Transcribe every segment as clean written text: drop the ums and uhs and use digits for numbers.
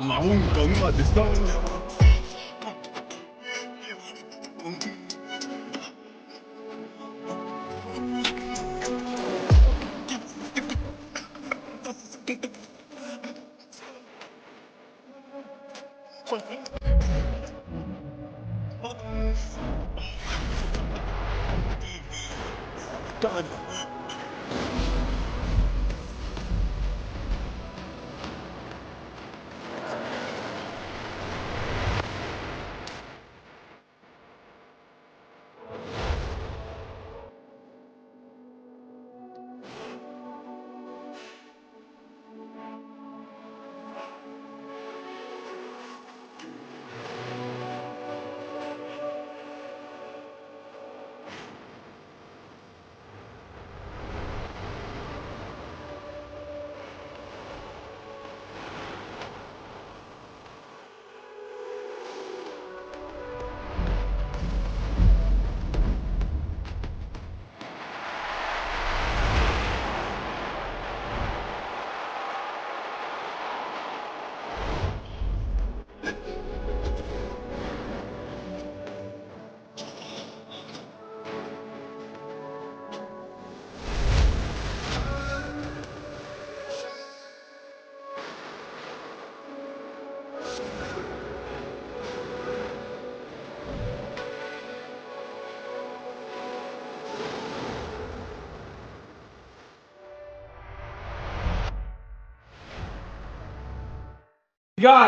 나온 건가 됐어.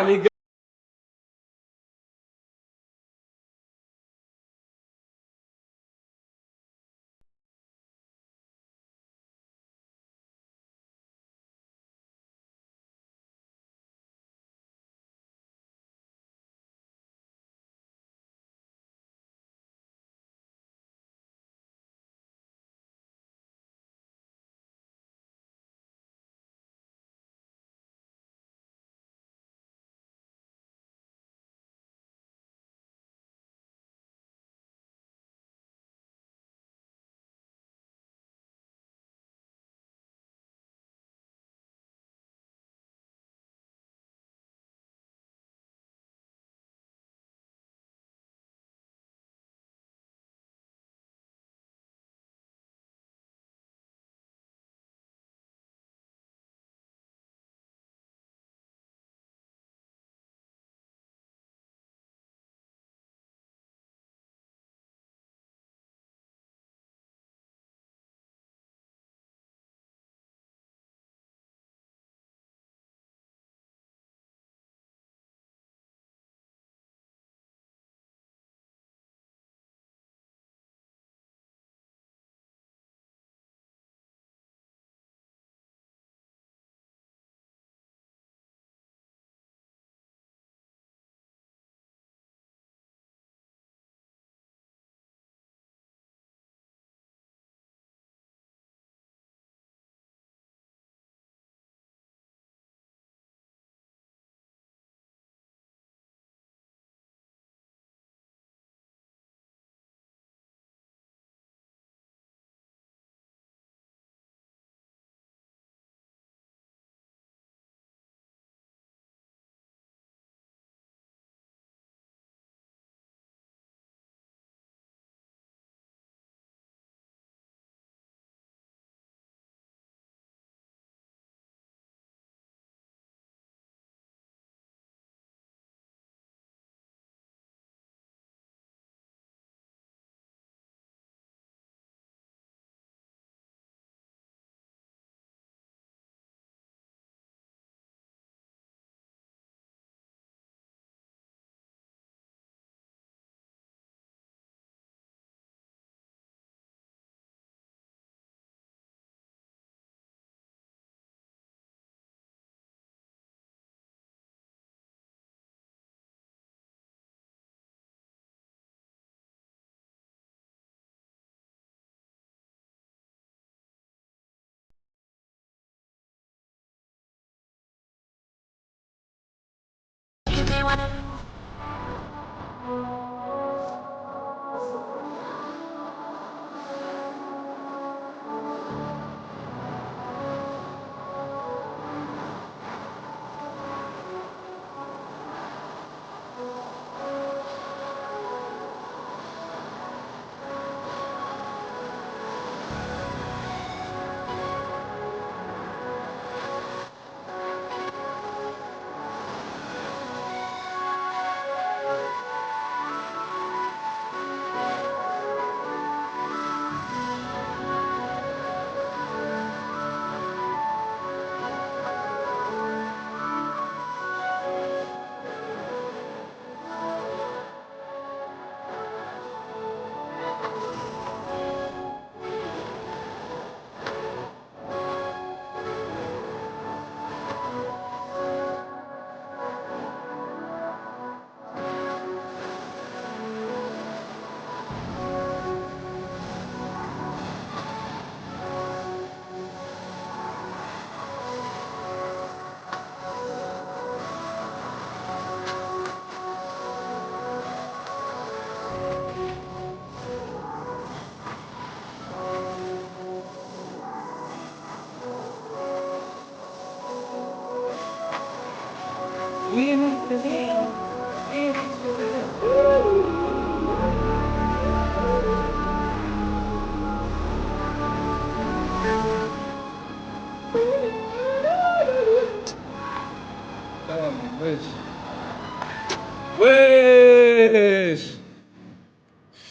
Les gars. Wesh.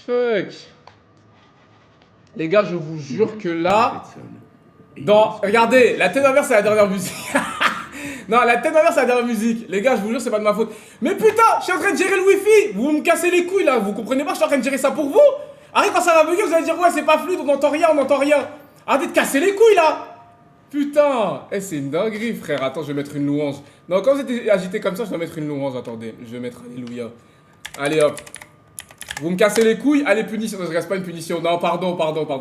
Fuck. Les gars, je vous jure que là... Regardez, la tête de ma mère, c'est la dernière musique. Non, la tête de ma mère, c'est la dernière musique. Les gars, je vous jure, c'est pas de ma faute. Mais putain, je suis en train de gérer le wifi. Vous me cassez les couilles là. Vous comprenez pas, je suis en train de gérer ça pour vous. Arrête, quand ça va bugger, vous allez dire ouais, c'est pas fluide, on n'entend rien, on n'entend rien. Arrêtez de casser les couilles là. Putain. Eh, c'est une dinguerie, frère. Attends, je vais mettre une louange. Non, quand vous êtes agité comme ça, je dois mettre une louange. Attendez, je vais mettre Alléluia. Allez hop. Vous me cassez les couilles, allez, punition. Non, c'est pas une punition. Non, pardon,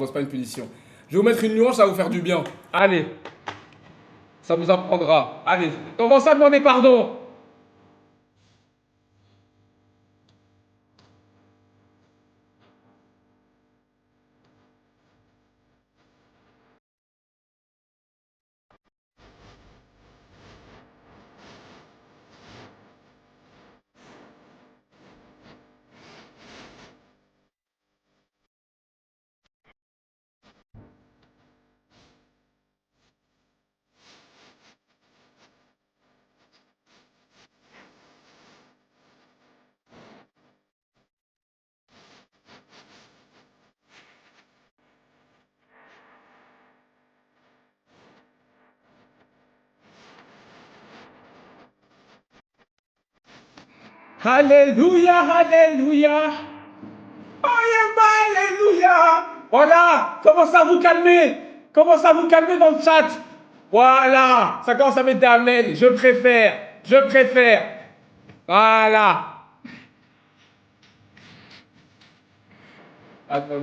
c'est pas une punition. Je vais vous mettre une louange, ça va vous faire du bien. Allez. Ça vous apprendra. Allez, commencez à demander pardon. Alléluia, alléluia. Alléluia. Voilà, commencez à vous calmer. Commencez à vous calmer dans le chat. Voilà, ça commence à mettre des amen. Je préfère. Voilà. Attends,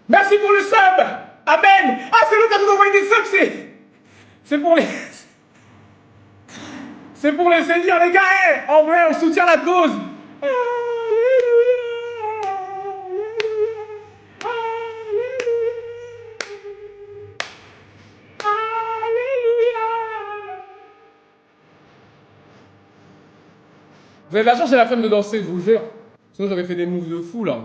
merci pour le sub. Amen. Ah, c'est l'autre qui nous envoie des subs, c'est pour les... C'est pour les seigneurs, les gars. Eh, en vrai, on soutient la cause. Vous avez de la chance, j'ai la flemme de danser, je vous jure. Sinon, j'aurais fait des moves de fou, là.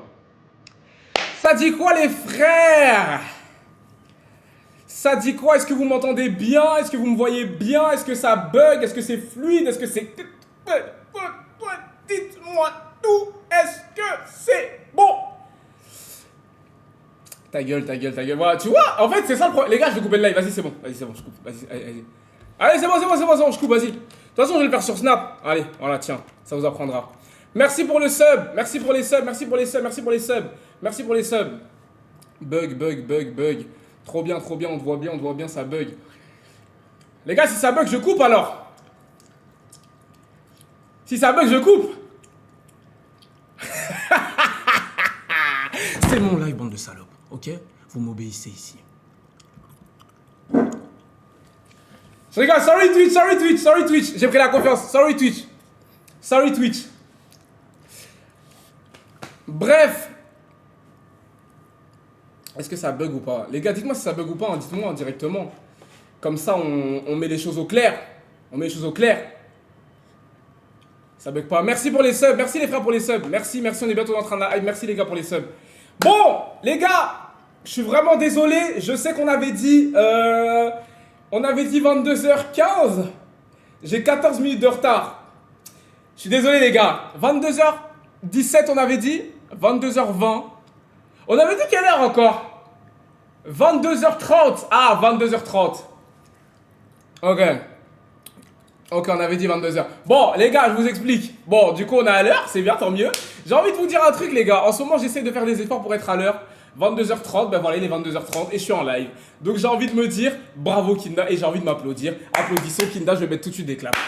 Ça dit quoi, les frères? Ça dit quoi? Est-ce que vous m'entendez bien? Est-ce que vous me voyez bien? Est-ce que ça bug? Est-ce que c'est fluide? Est-ce que c'est... Dites-moi tout. Est-ce que c'est bon? Ta gueule. Voilà, tu vois? En fait, c'est ça le problème. Les gars, je vais couper le live. Vas-y, c'est bon, je coupe. Vas-y, allez. Allez, c'est bon, je coupe, vas-y. De toute façon, je vais le faire sur Snap. Allez, voilà, tiens, ça vous apprendra. Merci pour le sub. Merci pour les subs. Bug. Trop bien, on te voit bien, ça bug. Les gars, si ça bug, je coupe alors. Si ça bug, je coupe. C'est mon live, bande de salopes, ok? Vous m'obéissez ici. Les gars, sorry Twitch. J'ai pris la confiance. Sorry Twitch. Bref. Est-ce que ça bug ou pas? Les gars, dites-moi si ça bug ou pas, hein, dites-moi directement. Comme ça, on met les choses au clair. Ça bug pas. Merci pour les subs. Merci les frères pour les subs. Merci. On est bientôt en train de live. Merci les gars pour les subs. Bon, les gars, je suis vraiment désolé. Je sais qu'on avait dit... on avait dit 22h15. J'ai 14 minutes de retard. Je suis désolé les gars. 22h17 on avait dit. 22h20. On avait dit quelle heure encore? 22h30. Ah, 22h30. Ok, on avait dit 22h. Bon, les gars, je vous explique. Bon, du coup, on est à l'heure. C'est bien, tant mieux. J'ai envie de vous dire un truc, les gars. En ce moment, j'essaie de faire des efforts pour être à l'heure. 22h30, ben voilà, il est 22h30 et je suis en live. Donc, j'ai envie de me dire bravo, Kinda, et j'ai envie de m'applaudir. Applaudissons, Kinda. Je vais mettre tout de suite des claps.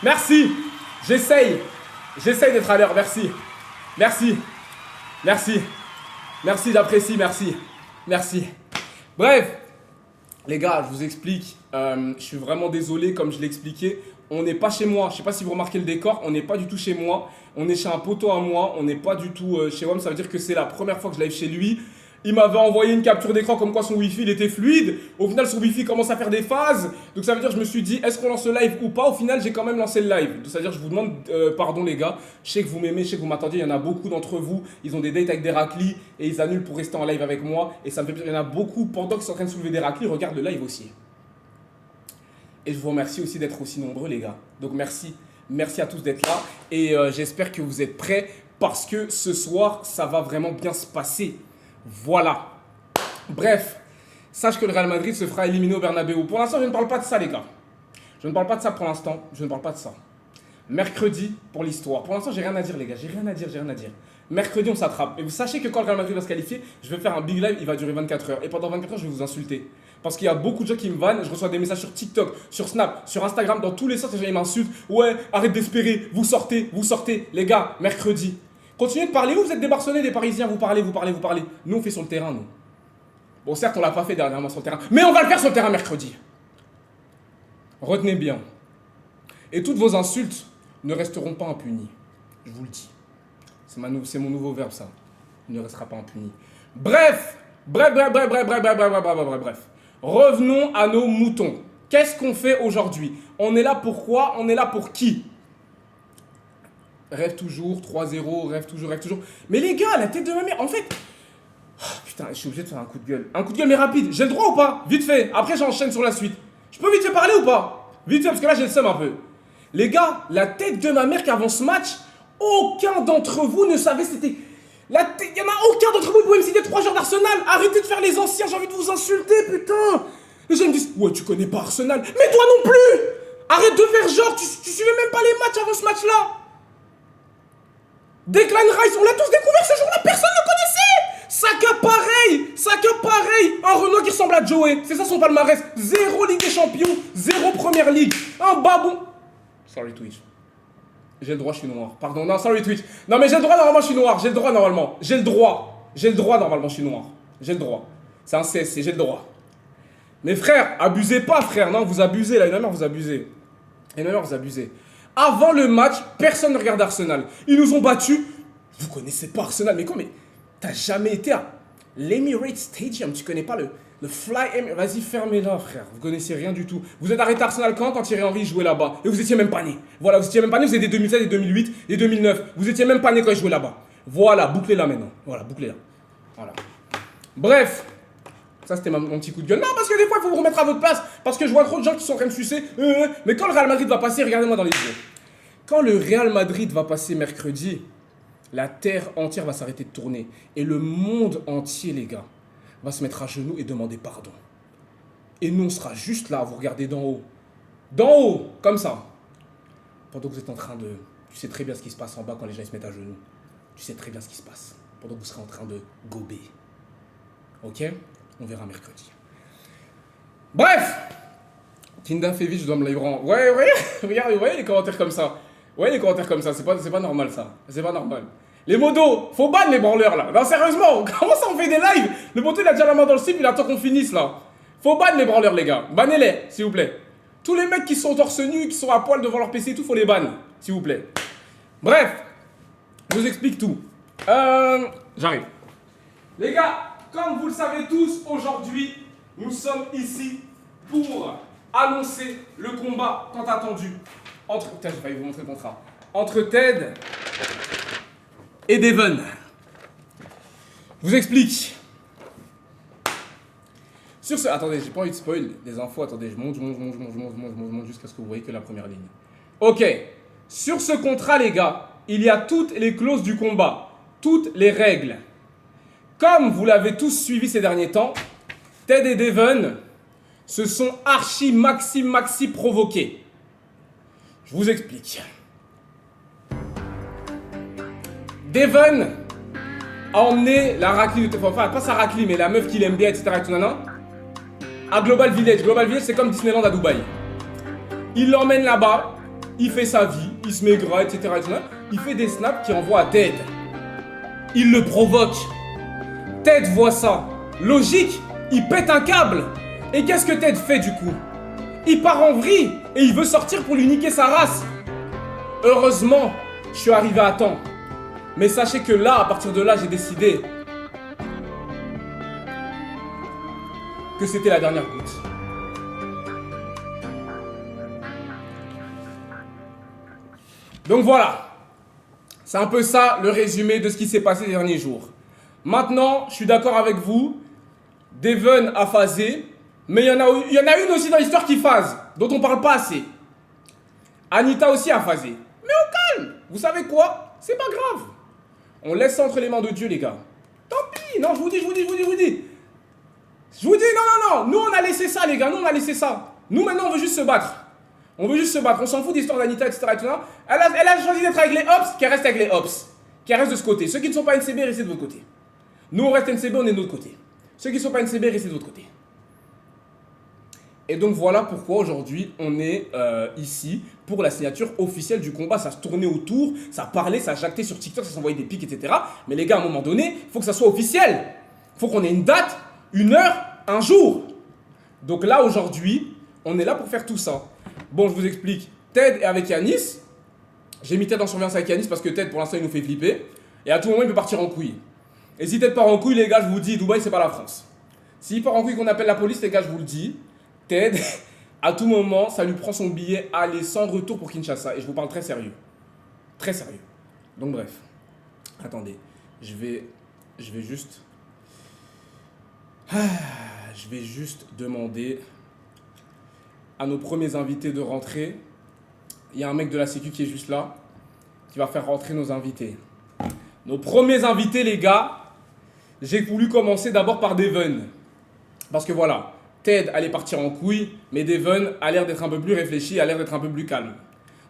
Merci. J'essaye d'être à l'heure. Merci, j'apprécie, merci. Bref, les gars, je vous explique. Je suis vraiment désolé, comme je l'ai expliqué. On n'est pas chez moi. Je sais pas si vous remarquez le décor. On n'est pas du tout chez moi. On est chez un poteau à moi, on n'est pas du tout chez WAM. Ça veut dire que c'est la première fois que je live chez lui. Il m'avait envoyé une capture d'écran comme quoi son wifi il était fluide. Au final, son wifi commence à faire des phases. Donc ça veut dire que je me suis dit, est-ce qu'on lance le live ou pas? Au final, j'ai quand même lancé le live. Donc ça veut dire que je vous demande pardon les gars. Je sais que vous m'aimez, je sais que vous m'attendiez. Il y en a beaucoup d'entre vous. Ils ont des dates avec des raclis et ils annulent pour rester en live avec moi. Et ça me fait plaisir. Il y en a beaucoup pendant qu'ils sont en train de soulever des raclis. Regardent le live aussi. Et je vous remercie aussi d'être aussi nombreux les gars. Donc merci. Merci à tous d'être là. Et j'espère que vous êtes prêts parce que ce soir, ça va vraiment bien se passer. Voilà. Bref, sache que le Real Madrid se fera éliminer au Bernabéu. Pour l'instant, je ne parle pas de ça, les gars. Je ne parle pas de ça pour l'instant. Je ne parle pas de ça. Mercredi, pour l'histoire. Pour l'instant, j'ai rien à dire, les gars. J'ai rien à dire, j'ai rien à dire. Mercredi, on s'attrape. Et vous sachez que quand le Real Madrid va se qualifier, je vais faire un big live. Il va durer 24 heures. Et pendant 24 heures, je vais vous insulter. Parce qu'il y a beaucoup de gens qui me vannent. Je reçois des messages sur TikTok, sur Snap, sur Instagram, dans tous les sens. Les gens, ils m'insultent. Ouais, arrête d'espérer. Vous sortez, vous sortez. Les gars, mercredi. Continuez de parler. Vous êtes des Barcelonais, des Parisiens. Vous parlez, vous parlez, vous parlez. Nous, on fait sur le terrain, nous. Bon, certes, on l'a pas fait dernièrement sur le terrain, mais on va le faire sur le terrain mercredi. Retenez bien. Et toutes vos insultes ne resteront pas impunies. Je vous le dis. C'est mon nouveau verbe, ça. Il ne restera pas impuni. Bref. Revenons à nos moutons. Qu'est-ce qu'on fait aujourd'hui? On est là pour quoi? On est là pour qui? Rêve toujours, 3-0, rêve toujours. Mais les gars, la tête de ma mère, en fait... Oh, putain, je suis obligé de faire un coup de gueule. Un coup de gueule, mais rapide. J'ai le droit ou pas? Vite fait. Après, j'enchaîne sur la suite. Je peux vite fait parler ou pas? Vite fait, parce que là, j'ai le seum un peu. Les gars, la tête de ma mère qu'avant ce match, aucun d'entre vous ne savait c'était... Il y en a aucun d'entre vous qui pouvait me citer 3 joueurs d'Arsenal. Arrêtez de faire les anciens, j'ai envie de vous insulter, putain. Les gens me disent, ouais, tu connais pas Arsenal. Mais toi non plus. Arrête de faire genre, tu suivais même pas les matchs avant ce match-là. Declan Rice, on l'a tous découvert ce jour-là, personne ne connaissait. Saka pareil. Un Renault qui ressemble à Joey. C'est ça son palmarès. 0 Ligue des Champions, 0 Première Ligue. Un babou. Sorry Twitch. J'ai le droit, je suis noir. Pardon, non, sorry Twitch. Non mais j'ai le droit, normalement, je suis noir. J'ai le droit, normalement. J'ai le droit, normalement, je suis noir. J'ai le droit. C'est un CSC, j'ai le droit. Mais frère, abusez pas, frère. Non, vous abusez, là. Une heure, vous abusez. Avant le match, personne ne regarde Arsenal. Ils nous ont battus. Vous connaissez pas Arsenal, mais quoi, mais t'as jamais été à l'Emirates Stadium. Tu connais pas le Fly Emirates. Vas-y, fermez-la, frère. Vous connaissez rien du tout. Vous êtes arrêté Arsenal quand Thierry Henry jouait là-bas. Et vous étiez même pas né. Voilà, vous étiez même pas né. Vous étiez des 2007, des 2008, des 2009. Vous étiez même pas né quand il jouait là-bas. Voilà, bouclez-la maintenant. Voilà, bouclez-la. Voilà. Bref. Ça, c'était mon petit coup de gueule. Non, parce que des fois, il faut vous remettre à votre place. Parce que je vois trop de gens qui sont en train de sucer. Mais quand le Real Madrid va passer, regardez-moi dans les yeux. Quand le Real Madrid va passer mercredi, la terre entière va s'arrêter de tourner. Et le monde entier, les gars, va se mettre à genoux et demander pardon. Et nous, on sera juste là à vous regarder d'en haut. D'en haut, comme ça. Pendant que vous êtes en train de... Tu sais très bien ce qui se passe en bas quand les gens ils se mettent à genoux. Tu sais très bien ce qui se passe. Pendant que vous serez en train de gober. Ok? On verra mercredi. Bref! Kinda Fevic, je dois me livrer. Ouais, regarde, vous voyez les commentaires comme ça. C'est pas normal ça. C'est pas normal. Les modos, faut ban les branleurs là. Non, sérieusement, comment ça on fait des lives? Le moto il a déjà la main dans le slip, il attend qu'on finisse là. Faut ban les branleurs les gars. Bannez-les, s'il vous plaît. Tous les mecs qui sont torse nu, qui sont à poil devant leur PC et tout, faut les ban, s'il vous plaît. Bref, je vous explique tout. J'arrive. Les gars, comme vous le savez tous, aujourd'hui, nous sommes ici pour annoncer le combat tant attendu entre... Putain, j'ai failli vous montrer le contrat. Entre Ted et Devon. Je vous explique. Sur ce... Attendez, j'ai pas envie de spoil des infos. Attendez, je monte jusqu'à ce que vous voyez que la première ligne. Ok. Sur ce contrat, les gars, il y a toutes les clauses du combat. Toutes les règles. Comme vous l'avez tous suivi ces derniers temps, Ted et Devon se sont maxi provoqués. Je vous explique. Devon a emmené la raclie, enfin pas sa raclie, mais la meuf qu'il aime bien, etc. à Global Village. Global Village, c'est comme Disneyland à Dubaï. Il l'emmène là-bas, il fait sa vie, il se met gras, etc. Il fait des snaps qu'il envoie à Ted. Il le provoque. Ted voit ça. Logique, il pète un câble. Et qu'est-ce que Ted fait du coup? Il part en vrille et il veut sortir pour lui niquer sa race. Heureusement, je suis arrivé à temps. Mais sachez que là, à partir de là, j'ai décidé que c'était la dernière goutte. Donc voilà. C'est un peu ça le résumé de ce qui s'est passé ces derniers jours. Maintenant, je suis d'accord avec vous. Devon a phasé. Mais il y en a une aussi dans l'histoire qui phase, dont on parle pas assez. Anita aussi a phasé. Mais au calme. Vous savez quoi? C'est pas grave. On laisse ça entre les mains de Dieu, les gars. Tant pis. Non, je vous dis. Je vous dis, non. Nous, on a laissé ça, les gars. Nous, on a laissé ça. Nous, maintenant, on veut juste se battre. On s'en fout d'histoire d'Anita, etc. Elle a choisi d'être avec les Ops, qu'elle reste avec les Ops. Qu'elle reste de ce côté. Ceux qui ne sont pas NCB, restez de votre côté. Nous, on reste NCB, on est de notre côté. Ceux qui ne sont pas NCB, restez de votre côté. Et donc voilà pourquoi aujourd'hui on est ici pour la signature officielle du combat. Ça se tournait autour, ça parlait, ça jactait sur TikTok, ça s'envoyait des pics, etc. Mais les gars, à un moment donné, il faut que ça soit officiel. Il faut qu'on ait une date, une heure, un jour. Donc là, aujourd'hui, on est là pour faire tout ça. Bon, je vous explique. Ted est avec Yanis. J'ai mis Ted en surveillance avec Yanis parce que Ted, pour l'instant, il nous fait flipper. Et à tout moment, il peut partir en couille. Et si Ted part en couille, les gars, je vous dis, Dubaï, c'est pas la France. S'il part en couille qu'on appelle la police, les gars, je vous le dis, Ted, à tout moment, ça lui prend son billet aller sans retour pour Kinshasa. Et je vous parle très sérieux. Très sérieux. Donc bref. Attendez. Je vais juste demander à nos premiers invités de rentrer. Il y a un mec de la sécu qui est juste là, qui va faire rentrer nos invités. Nos premiers invités, les gars, j'ai voulu commencer d'abord par Devon. Parce que voilà, Ted allait partir en couille, mais Devon a l'air d'être un peu plus réfléchi, a l'air d'être un peu plus calme.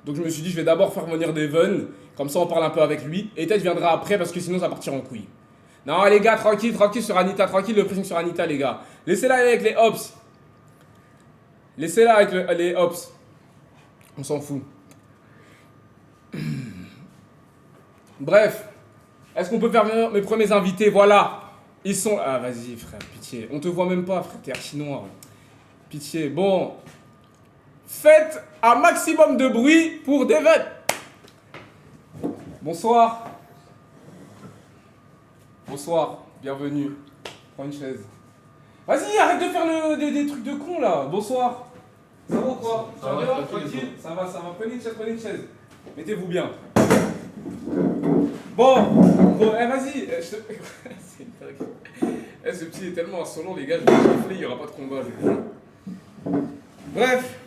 Donc je me suis dit, je vais d'abord faire venir Devon, comme ça on parle un peu avec lui, et Ted viendra après parce que sinon ça va partir en couille. Non les gars, tranquille sur Anita, tranquille le pressing sur Anita les gars. Laissez-la avec les Ops. Laissez-la avec les Ops. On s'en fout. Bref, est-ce qu'on peut faire venir mes premiers invités? Voilà. Ils sont... Ah, vas-y, frère, pitié. On te voit même pas, frère, t'es archi noir. Pitié. Bon. Faites un maximum de bruit pour Devon. Bonsoir. Bonsoir. Bienvenue. Prends une chaise. Vas-y, arrête de faire des trucs de con, là. Bonsoir. Ça va ou quoi? Ça va bien? Tranquille? Ça va. Prenez une chaise. Mettez-vous bien. Bon, vas-y. C'est une dingue. Ce petit est tellement insolent, les gars, je vais le gifler, il n'y aura pas de combat. Bref.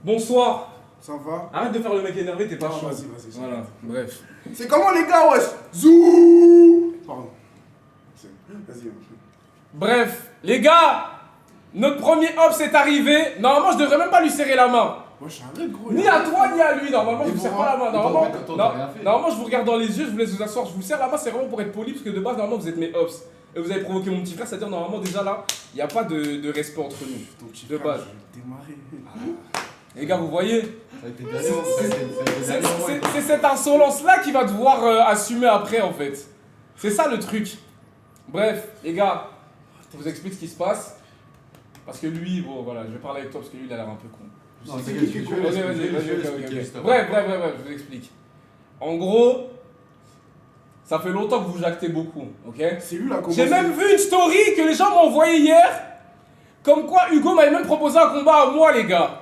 Bonsoir. Ça va? Arrête de faire le mec énervé, t'es pas chaud. Vas-y. Voilà, bref. C'est comment les gars, wesh? Zou. Pardon. Vas-y. Bref, les gars, notre premier Ops est arrivé. Normalement, je devrais même pas lui serrer la main. Moi, je suis un gros. Ni à toi, ni à lui. Normalement, je vous serre pas la main. Normalement, Normalement, je vous regarde dans les yeux, je vous laisse vous asseoir. Je vous serre la main, c'est vraiment pour être poli, parce que de base, normalement, vous êtes mes Ops. Et vous avez provoqué mon petit frère, c'est-à-dire, normalement, déjà là, il n'y a pas de respect entre nous. Ton petit De frère, base. je vais démarrer. Les gars, vous voyez, Ça a été gagnant. c'est cette insolence-là qui va devoir assumer après, en fait. C'est ça le truc. Bref, les gars, je vous explique ce qui se passe. Parce que lui, bon, voilà, je vais parler avec toi parce que lui, il a l'air un peu con. Non, c'est Vas-y, ok. Bref, je vous explique. En gros, ça fait longtemps que vous jactez beaucoup, ok? C'est lui là comment J'ai même vu une story que les gens m'ont envoyée hier. Comme quoi Hugo m'avait même proposé un combat à moi, les gars.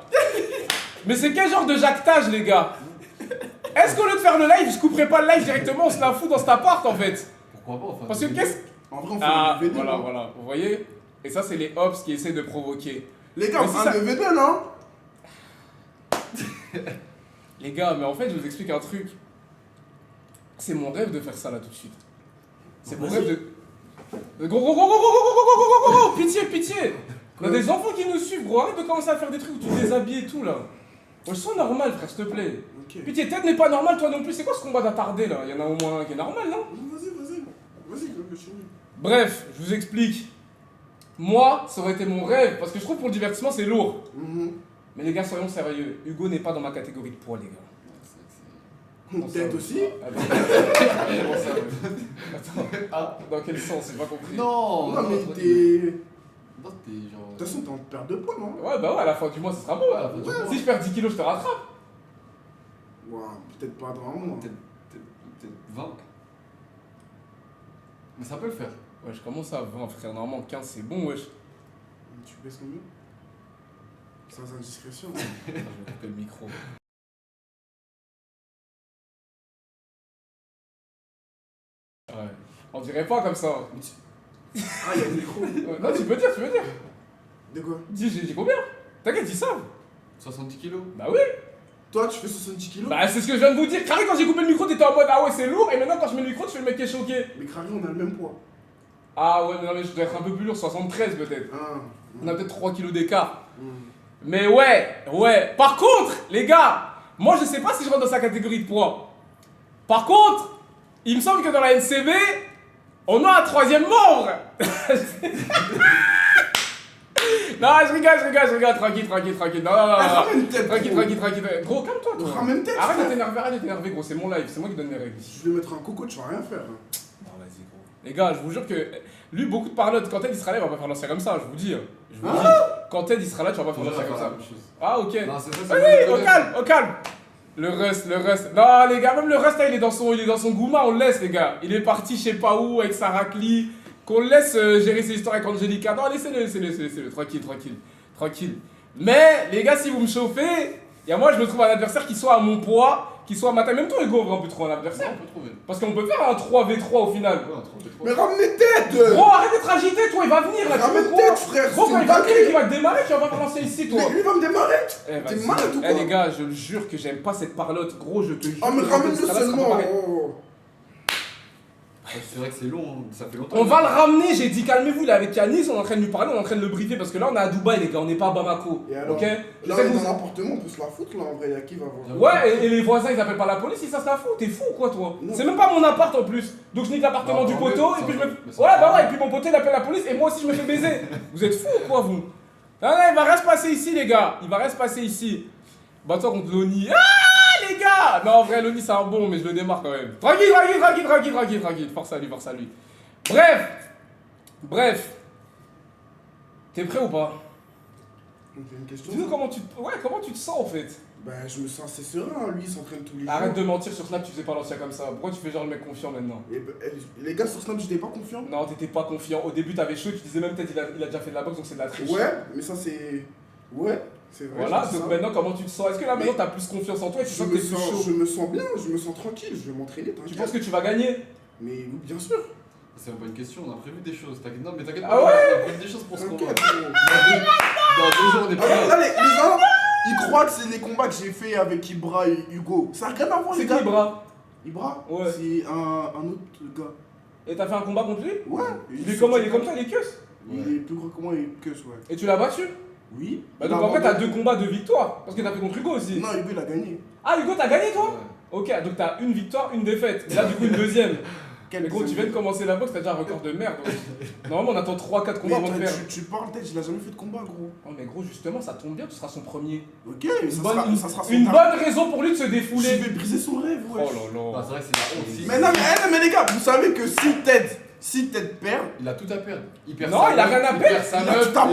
Mais c'est quel genre de jactage, les gars? Est-ce qu'au lieu de faire le live, je couperais pas le live directement, on se la fout dans cet appart en fait? Pourquoi pas enfin, Parce que qu'est-ce... En vrai, on fait Ah, un VD. voilà, vous voyez? Et ça, c'est les Ops qui essaient de provoquer. Les gars, Mais on si fait ça- un VD, non? Les gars, mais en fait, je vous explique un truc. C'est mon rêve de faire ça là tout de suite. C'est mon rêve de... Gros, pitié! On a des enfants qui nous suivent, gros, arrête de commencer à faire des trucs où tu te déshabilles et tout là. Moi je sens normal, frère, s'il te plaît. Ok. Pitié, Ted n'est pas normal, toi non plus. C'est quoi ce combat d'attardé là? Il y en a au moins un qui est normal, non? Vas-y, continue. Bref, je vous explique. Moi, ça aurait été mon rêve, parce que je trouve pour le divertissement c'est lourd. Mais les gars, soyons sérieux. Hugo n'est pas dans ma catégorie de poids, les gars. Comment ça, Tête ouais. aussi? Comment ça, ouais. Attends, dans quel sens? J'ai pas compris. Non, Non, mais toi, t'es. toi, t'es genre. De toute façon, t'es en perte de poids, non? Ouais, bah ouais, à la fin du mois, ce sera beau. Ouais, à la fin du mois. Si je perds 10 kilos, je te rattrape. Ouais, peut-être pas devant moi. Peut-être 20. Mais ça peut le faire. Ouais, je commence à 20, frère. Normalement, 15, c'est bon, wesh. Tu baisses combien? Sans indiscrétion. Je vais couper le micro. Ouais. On dirait pas comme ça. Ah, il y a le micro. Non, tu peux dire, tu peux dire. De quoi? Dis, j'ai dit combien? T'inquiète, dis ça. 70 kilos. Bah oui. Toi, tu fais 70 kilos? Bah c'est ce que je viens de vous dire. Carré, quand j'ai coupé le micro, t'étais en mode ah ouais, c'est lourd. Et maintenant, quand je mets le micro, tu fais le mec qui est choqué. Mais Crary, on a le même poids. Ah ouais, mais non, mais je dois être un peu plus lourd, 73 peut-être. Ah. On a peut-être 3 kilos d'écart. Hmm. Mais ouais. Par contre, les gars, moi je sais pas si je rentre dans sa catégorie de poids. Par contre, il me semble que dans la NCB, on a un troisième membre. Non, je rigole, tranquille. Non. Ramène tête. Tranquille. Gros, calme-toi, toi. Ramène tête. Arrête de t'énerver, gros, c'est mon live, c'est moi qui donne les règles. Je vais mettre un coco, tu vas rien faire. Hein. Non, vas-y, gros. Les gars, je vous jure que lui, beaucoup de parlotte, quand il sera là, il va pas faire l'ancien comme ça, je vous dis. Quand il sera là, tu vas pas faire l'ancien comme ça. Ah, ok. Non, c'est ça, Oui, au calme. Le rust. Non, les gars, même le rust, là, il est dans son gouma, on le laisse, les gars. Il est parti, je sais pas où, avec sa raclie. Qu'on le laisse gérer ses histoires avec Angelica. Non, laissez-le. Tranquille. Mais, les gars, si vous me chauffez, moi, je me trouve un adversaire qui soit à mon poids, qui soit à ma taille. Même toi, Hugo, on peut trouver un adversaire. On peut trouver. Parce qu'on peut faire un 3v3 au final. Ouais, un 3v3. Mais ramenez tête. Gros, arrête d'être agité, toi, il va venir là, tu Ramène veux quoi? tête, frère. Gros, c'est quand une il va venir, dinguerie. il va démarrer, tu vas pas lancer ici, toi. Mais lui, il va me démarrer. Eh, T'es vas-y. malade ou quoi? Eh, les gars, je le jure que j'aime pas cette parlotte. Gros, je te jure. Oh, mais que ramène-le ce sera là, ça seulement. peut paraître- Oh. C'est vrai que c'est long, hein. Ça fait longtemps. On va le ramener, j'ai dit calmez-vous, il est avec Yanis, on est en train de lui parler, on est en train de le briefer parce que là on est à Dubaï les gars, on n'est pas à Bamako. Et alors? Ok. Je Là, sais on que est vous- dans un appartement, on peut se la foutre là en vrai. Y'a qui va voir? Ouais, et les voisins ils appellent pas la police, ils ça se la fout, t'es fou ou quoi toi? Non. C'est même pas mon appart en plus. Donc je nique l'appartement Non, du tant poteau mieux, et puis je ça me. va. Mais ça Ouais, va. bah ouais, et puis mon poteau il appelle la police et moi aussi je me fais baiser. Vous êtes fous ou quoi vous? Non, il va rien se passer ici les gars, il va rien se passer ici. Bat-toi contre Loni. Ah les gars! Non en vrai Loni c'est un bon mais je le démarre quand même. Tranquille, force à lui. Bref. T'es prêt ou pas? J'ai une question. Dis-nous comment tu te sens en fait. Ben, je me sens assez serein. Lui, il s'entraîne tous les jours. Arrête de mentir sur Snap, tu faisais pas l'ancien comme ça. Pourquoi tu fais genre le mec confiant maintenant? Et ben, les gars, sur Snap, j'étais pas confiant. Non, t'étais pas confiant. Au début, t'avais chaud, tu disais même peut-être il a déjà fait de la boxe donc c'est de la triche. Ouais, mais ça, c'est. Ouais, c'est vrai. Voilà, je dis donc ça. maintenant comment tu te sens? Est-ce que là maintenant t'as plus confiance en toi et tu Je sens que me t'es plus sens, chaud? je me sens bien, je me sens tranquille, je vais m'entraîner. Tu t'inquiète. penses que tu vas gagner? Mais oui, bien sûr. C'est même pas une question, on a prévu des choses. T'inquiète, non, mais t'inquiète Ah pas, ouais on a prévu des choses pour ce combat. T'inquiète, gros. Dans 2 jours, on est pas Ah, là. là, les gens, ils croient que c'est les combats que j'ai fait avec Ibra et Hugo. Ça n'a rien à voir, C'est les qui gars. Ibra? Ibra Ouais. C'est un autre gars. Et t'as fait un combat contre lui? Ouais. Il est comment? Il est comme toi, il est queus? Il est plus gros que moi, il est que ouais. Et tu l'as battu? Oui. Bah donc en fait t'as 2 combats de victoire. Parce que t'as fait contre Hugo aussi. Non, Hugo, il a gagné. Ah Hugo t'as gagné toi? Ouais. Ok, donc t'as une victoire, une défaite. Et là du coup une deuxième. Quel Mais gros, tu viens de commencer la boxe, t'as déjà un record de merde. Donc, normalement, on attend 3-4 Mais combats avant de toi, faire. tu parles tête, il a jamais fait de combat, gros. Oh, mais gros, justement, ça tombe bien, tu seras son premier. Ok, mais ça sera son Une taf. bonne raison pour lui de se Je défouler. vais briser son rêve, Oh ouais. là Bah, là. c'est vrai que c'est la honte. Mais non, mais les gars, vous savez que si Ted perd, Il a tout à perdre. Il perd Non, sa il a meuf, rien à il perdre. perd sa Il a meuf, tout à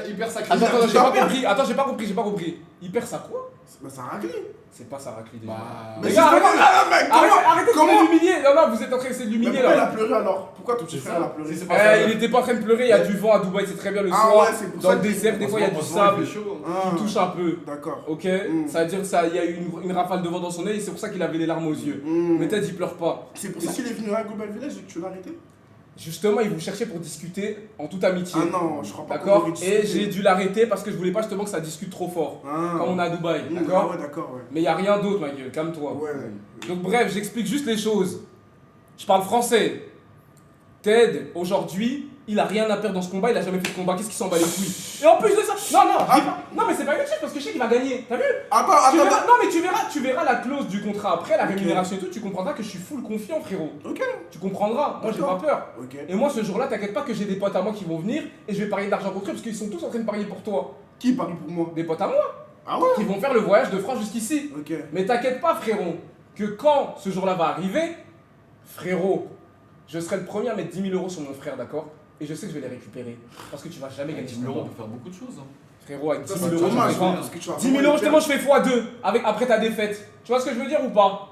il perd sa Attends, crédit. attends, il a perdu. j'ai pas compris. Il perd ça quoi? bah, ça a raclé. C'est pas sa raclée déjà. Bah, Les Mais gars, justement, arrêtez- ah, mec, Arrêtez de comment l'humilier. Non, vous êtes en train d'essayer de Mais l'humilier pourquoi il a là. pleuré alors? Pourquoi ton petit C'est frère il a ça. pleuré? C'est pas ça. Il était pas en train de pleurer, il y a du vent à Dubaï, c'est très bien le Ah soir. ouais, c'est pour Dans ça le que- désert, des fois il y a du En ce moment, sable il fait chaud. Ah, qui touche un peu. D'accord. Ok? Mm. Ça veut dire qu'il y a eu une rafale de vent dans son œil et c'est pour ça qu'il avait les larmes aux yeux. Mm. Mais Ted il pleure pas. C'est pour ça qu'il est venu à Global Village et que tu l'as arrêté? Justement, il vous cherchait pour discuter en toute amitié. Ah non, je crois pas. D'accord? qu'on aurait Et discuté. j'ai dû l'arrêter parce que je voulais pas justement que ça discute trop fort. Ah. Quand on est à Dubaï, Mm, d'accord? ah ouais, d'accord, ouais. Mais il y a rien d'autre, ma gueule, calme-toi. Ouais. Donc bref, j'explique juste les choses. Je parle français. Ted, aujourd'hui, il a rien à perdre dans ce combat, il a jamais fait de combat, qu'est-ce qu'il s'en bat les couilles? Et en plus de ça, non mais c'est pas une chose parce que je sais qu'il va gagner, t'as vu? Tu verras- Attends. non mais tu verras la clause du contrat après, la rémunération et tout, tu comprendras que je suis full confiant frérot. Ok. Tu comprendras, moi j'ai pas D'accord. peur. Ok. Et moi ce jour-là, t'inquiète pas que j'ai des potes à moi qui vont venir et je vais parier de l'argent contre eux parce qu'ils sont tous en train de parier pour toi. Qui parie pour moi? Des potes à moi Ah ouais? qui vont faire le voyage de France jusqu'ici. Ok. Mais t'inquiète pas frérot, que quand ce jour-là va arriver, frérot, je serai le premier à mettre 10 000 € sur mon frère, d'accord? Et je sais que je vais les récupérer. Parce que tu vas jamais gagner 10 ce 000 €, on combat. peut faire beaucoup de choses. Hein. Frérot, avec Ça, 10 c'est 000 euros, dommage, je fais hein, quoi? parce que tu vas 10 000 euros, justement, je fais x2 après ta défaite. Tu vois ce que je veux dire ou pas?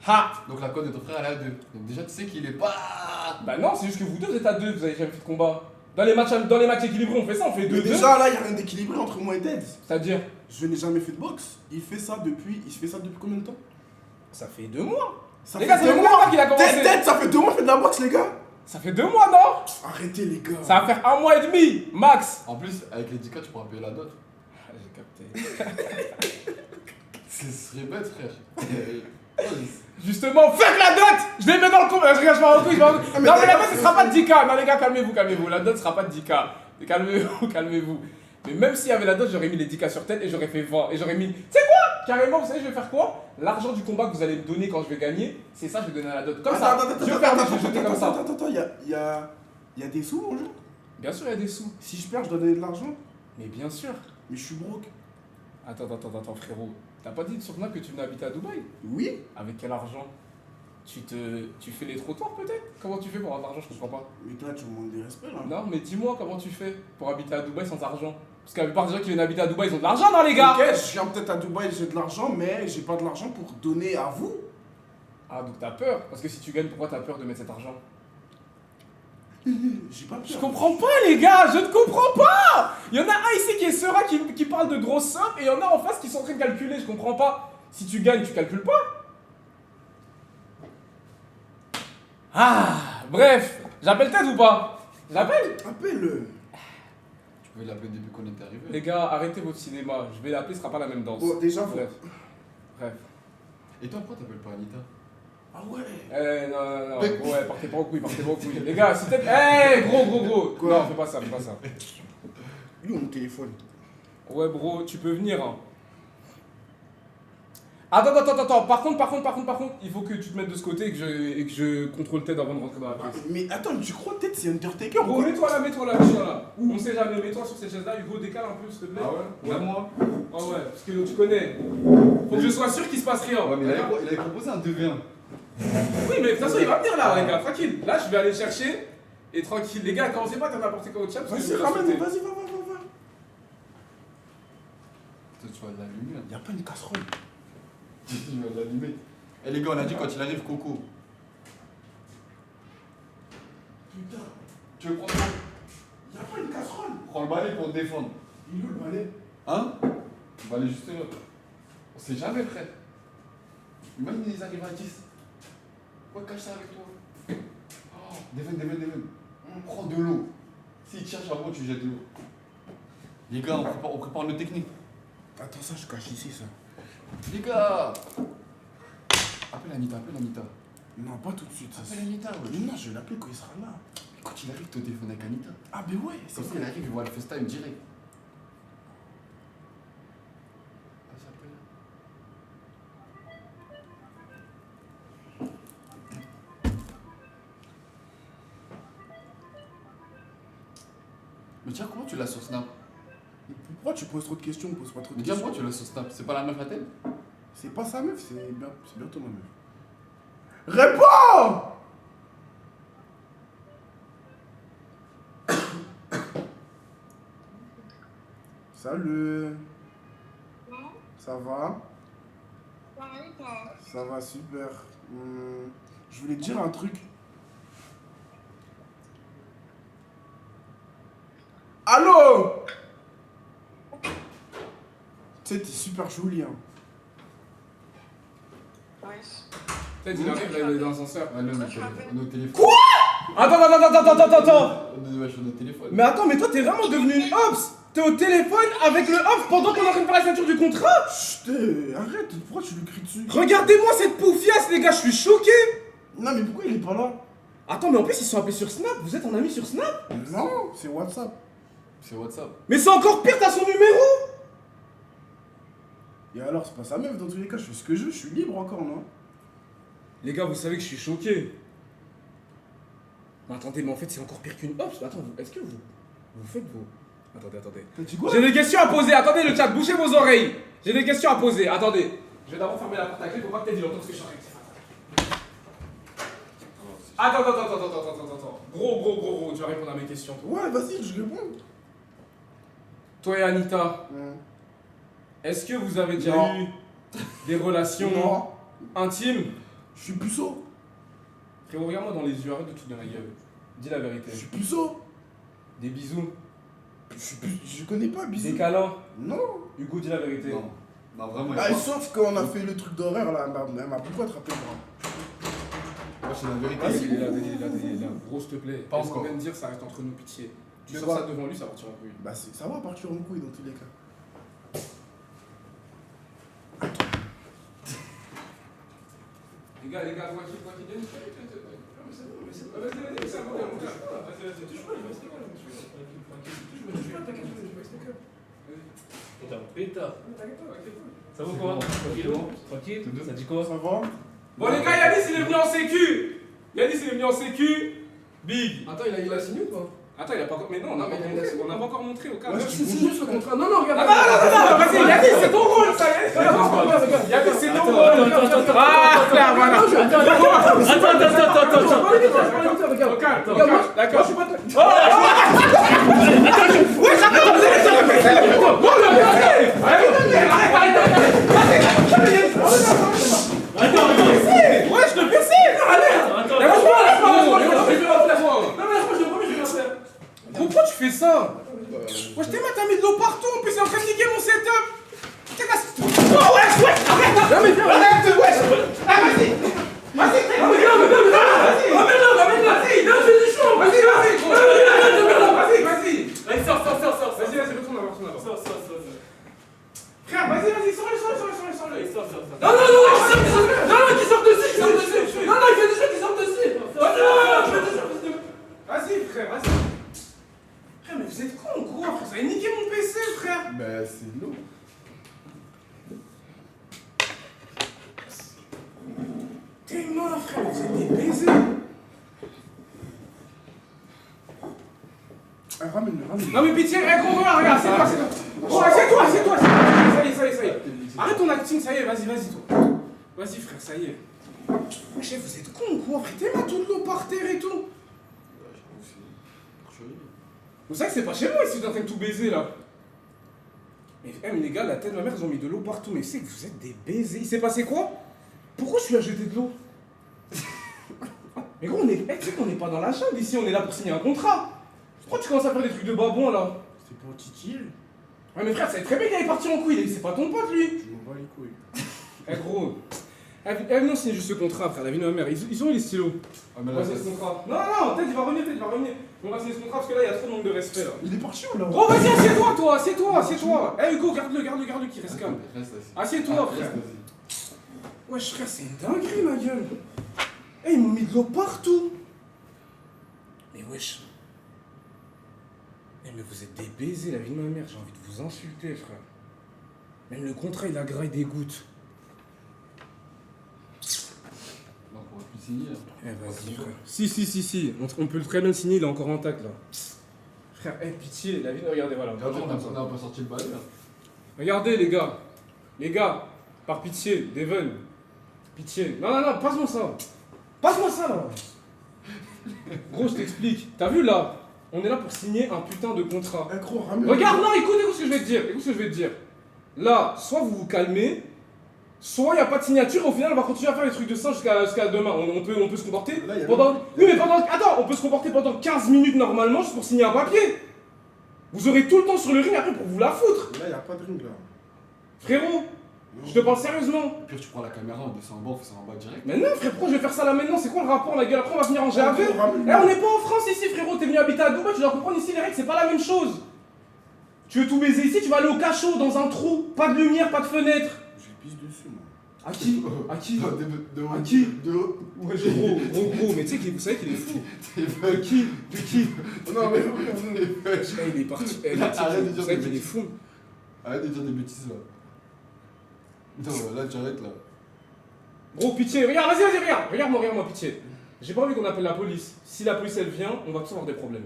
Ha! Donc la cote de ton frère elle est à 2. Donc déjà tu sais qu'il est pas. Bah non, c'est juste que vous deux, vous êtes à 2, vous avez jamais fait de combat. Dans les matchs équilibrés, on fait ça, on fait 2-2. Mais déjà, là, il n'y a rien d'équilibré entre moi et Ted. C'est-à-dire, Je n'ai jamais fait de boxe. Il fait ça depuis combien de temps? ça fait 2 mois. Ça Les fait gars, ça fait 2 combien de mois temps qu'il a commencé? Ted, ça fait 2 mois qu'il fait de la boxe, les gars. Ça fait 2 mois, non? Arrêtez, les gars. Ça va faire 1 mois et demi, max. En plus, avec les 10K, tu pourras payer la dot. Ah, j'ai capté. Ce serait bête, frère. Justement, fuck la dot! Je les mets dans le compte. Je regarde, je m'en rends compte, je m'en rends compte. Ah, mais Non, mais la d'accord, dot, ce sera pas de 10K. Non, les gars, calmez-vous, calmez-vous. La dot sera pas de 10K. Calmez-vous, calmez-vous. Mais même s'il y avait la dot, j'aurais mis les 10K sur tête et j'aurais fait 20. Et j'aurais mis. C'est quoi? Carrément, vous savez, je vais faire quoi? L'argent du combat que vous allez me donner quand je vais gagner, c'est ça, je vais donner à la dot. Comme ça, je vais faire je vais jeter comme ça. Attends, il y a des sous en jeu. Bien sûr, il y a des sous. Si je perds, je dois donner de l'argent. Mais bien sûr. Mais je suis broke. Attends, frérot. T'as pas dit sur Snap que tu venais habiter à Dubaï? Oui. Avec quel argent? Tu fais les trottoirs peut-être? Comment tu fais pour avoir de l'argent? Je comprends pas. Mais toi, tu me manques des respects, là. Non, mais dis-moi comment tu fais pour habiter à Dubaï sans argent. Parce que la plupart des gens qui viennent habiter à Dubaï, ils ont de l'argent, non, les gars? Ok, je viens peut-être à Dubaï, j'ai de l'argent, mais j'ai pas de l'argent pour donner à vous. Ah, donc t'as peur? Parce que si tu gagnes, pourquoi t'as peur de mettre cet argent? J'ai pas peur. Je comprends pas, les gars, je ne comprends pas! Il y en a un ici qui est serein, qui parle de grosses sommes, et il y en a en face qui sont en train de calculer, je comprends pas. Si tu gagnes, tu calcules pas? Ah, bref, j'appelle Ted ou pas? J'appelle? Appelle-le. Tu pouvais l'appeler début qu'on était arrivé. Les gars, arrêtez votre cinéma, je vais l'appeler, ce sera pas la même danse. Bon, déjà, faut. Bref. Bref. Et toi, pourquoi t'appelles pas Anita? Ah ouais. Non, ouais, partez pas en couille, Les gars, si peut-être. Gros. Quoi? Non, fais pas ça. Lui, mon téléphone. Ouais, bro, tu peux venir, hein. Attends. Par contre, il faut que tu te mettes de ce côté et que je contrôle Ted avant de rentrer dans la pièce. Mais attends, tu crois peut-être c'est Undertaker ou Gros, quoi? mets-toi là. On sait jamais, mets-toi sur cette chaise-là. Hugo, décale un peu, s'il te plaît. Ouais, moi. Ah ouais, parce que tu connais. Faut que je sois sûr qu'il se passe rien. Ouais, mais il avait proposé un 2v1. Oui, mais de toute façon, il va venir là, les gars, tranquille. Là, je vais aller chercher. Et tranquille, les gars, commencez pas à n'importe quoi au chat. parce que Vas-y, je vais ramène, sauter. vas-y, va. Toi, tu vas l'allumer. Y'a pas une casserole. Tu vas l'allumer. Eh les gars, on a dit quand il arrive, Coco. Putain, Tu veux prendre quoi? y'a pas une casserole. Prends le balai pour te défendre. Il est où le balai? Hein? Le balai juste là. On sait jamais, frère. Même ils arrivent à 10. Ouais, cache ça avec toi. Oh, Devin. Prends de l'eau. S'il te cherche à moi, tu jettes de l'eau. Les gars, on prépare nos techniques. Attends, ça, je cache ici, ça. Les gars! Appelle Anita. Non, pas tout de suite. Ça, Appelle Anita, ouais. Non, je vais l'appeler quand il sera là. Quand il arrive, tu te téléphones avec Anita. Ah, mais ouais, c'est Comme ça, vrai. il arrive, il voit le FaceTime direct. Vas-y, appelle. Mais tiens, comment tu l'as sur Snap? Pourquoi tu poses trop de questions? Pose pas trop de Mais tiens, questions. pourquoi tu l'as sur Snap? C'est pas la meuf à telle? C'est pas sa meuf, c'est bientôt ma meuf. Réponds! Salut. Ça va? Ça va super. Je voulais te dire un truc. Allô? Tu sais, t'es super jolie, hein. Ted, il arrive, là, il est dans l'ascenseur. Ouais, là, on est au téléphone. Quoi? Attends. On est sur notre téléphone. Mais attends, mais toi, t'es vraiment devenu une ops. T'es au téléphone avec le ops pendant qu'on est en train de faire la signature du contrat. Chut, arrête, pourquoi tu lui cries dessus? Regardez-moi cette poufiasse, les gars, je suis choqué. Non, mais pourquoi il est pas là? Attends, mais en plus, ils sont appelés sur Snap. Vous êtes en ami sur Snap? Non, c'est WhatsApp. C'est WhatsApp. Mais c'est encore pire, t'as son numéro. Et alors, c'est pas sa meuf dans tous les cas, je fais ce que je veux, je suis libre encore, non? Les gars, vous savez que je suis choqué. Mais attendez, mais en fait, c'est encore pire qu'une ops. Attends, est-ce que vous faites vos... Attendez. T'as dit quoi? J'ai des questions à poser. Attendez, le chat, bouchez vos oreilles. J'ai des questions à poser. Attendez. Je vais d'abord fermer la porte à clé pour pas que Ted entende ce que je suis en train de dire. Attends. Gros, tu vas répondre à mes questions. Ouais, vas-y, je réponds. toi et Anita, est-ce que vous avez déjà Non. eu des relations Non. intimes? Je suis puceau. Frérot, regarde-moi dans les yeux, arrête de tout de ma gueule. Dis la vérité. Je suis puceau. Des bisous, Je connais pas des bisous. câlins. Non. Hugo, dis la vérité. Non. Non, vraiment. Ah, sauf quand on a fait le truc d'horreur là, elle m'a beaucoup attrapé moi. Moi, c'est la vérité. Vas-y, il est là, gros, s'il te plaît. Pas Ce qu'on encore. vient de dire, ça reste entre nous, pitié. Tu Mais sors quoi ça devant lui, ça va partir en couille. Bah ça va partir en couille dans tous les cas. Les gars, quoi qu'il vienne, Pétard. Ça va quoi? Tranquille? Ça dit quoi? Ça va? Bon les gars, Yanis il est venu en sécu. Yanis il est venu en sécu. Big. Attends, il a signé ou pas? Attends, il a pas encore. Mais non, on n'a pas encore montré au cas. Ouais, C'est juste le contrat. Non, regarde. Non, vas-y, Yanis, c'est ton rôle ça, Yanis. Yanis, c'est ton rôle. Ah, là, voilà. Attends. D'accord. Ouais, je te Pourquoi tu fais ça? Wesh, t'as mis de l'eau partout, en plus, c'est en train de niquer mon setup. T'es cassé. Oh, wesh, arrête. Arrête, wesh. Ah, vas-y. Vas-y, Vas-y, sors. Vas-y, retourne là-bas. Frère, vas-y, sors-le. Non, qui sort dessus. Non, il fait des choses qui sortent dessus. Vas-y, frère, vas-y. Frère, mais vous êtes con ou quoi, frère? Ça a niqué mon PC, frère. Bah, c'est de l'eau. T'es mort, frère, vous êtes des baisers. Ah, ramène-le. Non mais pitié, regarde, c'est toi. Oh, c'est toi. Ça y est. Arrête ton acting, ça y est, vas-y, toi. Vas-y, frère, ça y est. Chef, vous êtes con ou quoi, frère? T'es là, toute l'eau par terre et tout. Vous savez que c'est pas chez moi ici, t'es en train de tout baiser là. Mais les gars, la tête de ma mère, ils ont mis de l'eau partout. Mais c'est que vous êtes des baisers. Il s'est passé quoi? Pourquoi je lui ai jeté de l'eau? Mais gros, tu sais qu'on n'est pas dans la chambre ici, on est là pour signer un contrat. Pourquoi tu commences à faire des trucs de babouin là? C'est pour titiller. Ouais mais frère, ça va être très bien qu'il est parti en couille, c'est pas ton pote lui. Je m'en bats les couilles. Eh gros, viens on signe juste ce contrat frère, la vie de ma mère, ils ont eu les stylos. Ah, mais On là, va signer ce contrat. Non, peut-être il va revenir. On va signer ce contrat parce que là il y a trop de manque de respect là. Il est parti ou là? Gros vas-y, assieds-toi. Eh Hugo, garde-le qui reste calme. Reste assis. Assieds-toi frère. Wesh frère, c'est une dinguerie ma gueule. Eh ils m'ont mis de l'eau partout. Mais wesh. Eh mais vous êtes des baisers, la vie de ma mère, j'ai envie de vous insulter frère. Même le contrat il a graille des gouttes. Non, on va plus signer. Eh vas-y frère. Si, on peut très bien le signer, il est encore intact là. Frère, pitié, la vie de... Regardez, voilà. Attends, on a pas sorti le balai là. Regardez les gars, par pitié, Devon. Pitié. Non, passe-moi ça là. Gros, je t'explique. T'as vu là? On est là pour signer un putain de contrat. Eh, gros, ramène. Regarde, non, écoute ce que je vais te dire. Là, soit vous vous calmez, soit il n'y a pas de signature, au final on va continuer à faire les trucs de singe jusqu'à demain. On peut se comporter Là, y a pendant... Oui mais attends, on peut se comporter pendant 15 minutes normalement juste pour signer un papier. Vous aurez tout le temps sur le ring après pour vous la foutre. Là, y a pas de ring là. Frérot, je te parle sérieusement. Au pire, tu prends la caméra, on descend en bas, on fait ça en bas direct. Mais non frère, pourquoi je vais faire ça là maintenant? C'est quoi le rapport la gueule? Après on va venir en GAV. gros, ramène-le. On n'est pas en France ici frérot, t'es venu habiter à Dubaï, tu dois comprendre ici les règles, c'est pas la même chose. Tu veux tout baiser ici, tu vas aller au cachot dans un trou, pas de lumière, pas de fenêtre. J'ai pisse dessus moi. À qui? À qui? De À qui? De haut. Ouais, gros, mais tu sais qu'il vous savez qu'il est fou. De qui? Non, mais. Il est parti. Arrête de dire Vous savez des qu'il est bêtises. fou. Arrête de dire des bêtises là. Non, là, tu arrêtes là. Gros, pitié, regarde, vas-y, regarde-moi, pitié. J'ai pas envie qu'on appelle la police. Si la police elle vient, on va tous avoir des problèmes.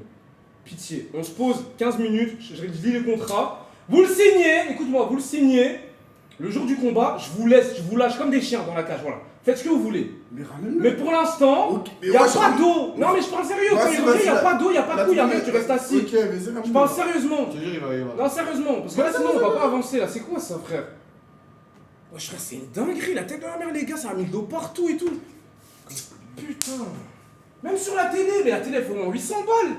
Pitié, on se pose 15 minutes, je lis le contrat. Vous le signez, écoute-moi, vous le signez. Le jour du combat, je vous laisse, je vous lâche comme des chiens dans la cage, voilà. Faites ce que vous voulez. Mais ramène-le. Mais pour l'instant, Ok, mais il n'y a ouais, pas je- d'eau. Non mais je parle sérieux, quand il revient, il n'y a pas d'eau, il n'y a pas de coups, il n'y a rien, tu restes assis. Ok, vas-y, ramène-le. Je parle sérieusement. Je te jure, il va. Non, sérieusement, parce que là sinon on va pas avancer là. C'est quoi ça, frère? Wesh, frère, c'est une dinguerie, la tête de la mer, les gars, ça a mis de l'eau partout et tout. Putain. Même sur la télé, mais la télé elle fait au moins 800 balles.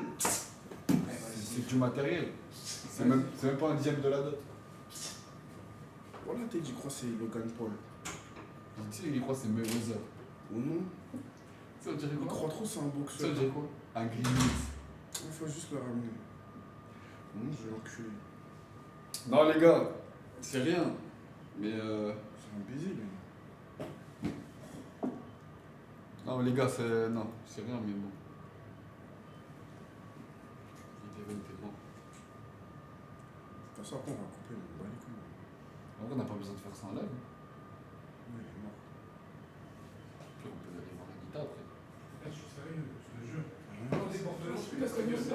C'est du matériel. C'est même pas un dixième de la dot. Voilà, t'es dit, crois que c'est Logan Paul. Tu sais, il croit que c'est Mayweather. Ou non? Ça, on dirait Il quoi? croit trop que c'est un Ça, boxeur. on dirait quoi? Un Greenwich. Il faut juste le ramener. Non, je vais l'enculer. Non, les gars, c'est rien. Mais C'est un baiser, lui. Non, mais les gars, c'est. Non, c'est rien, mais bon. Il est bon. De toute façon, après, on va couper, on va les couilles. En vrai, on n'a pas besoin de faire ça en live. Oui, il est mort. Puis on peut aller voir la guitare après. Je suis sérieux, je te jure. Non,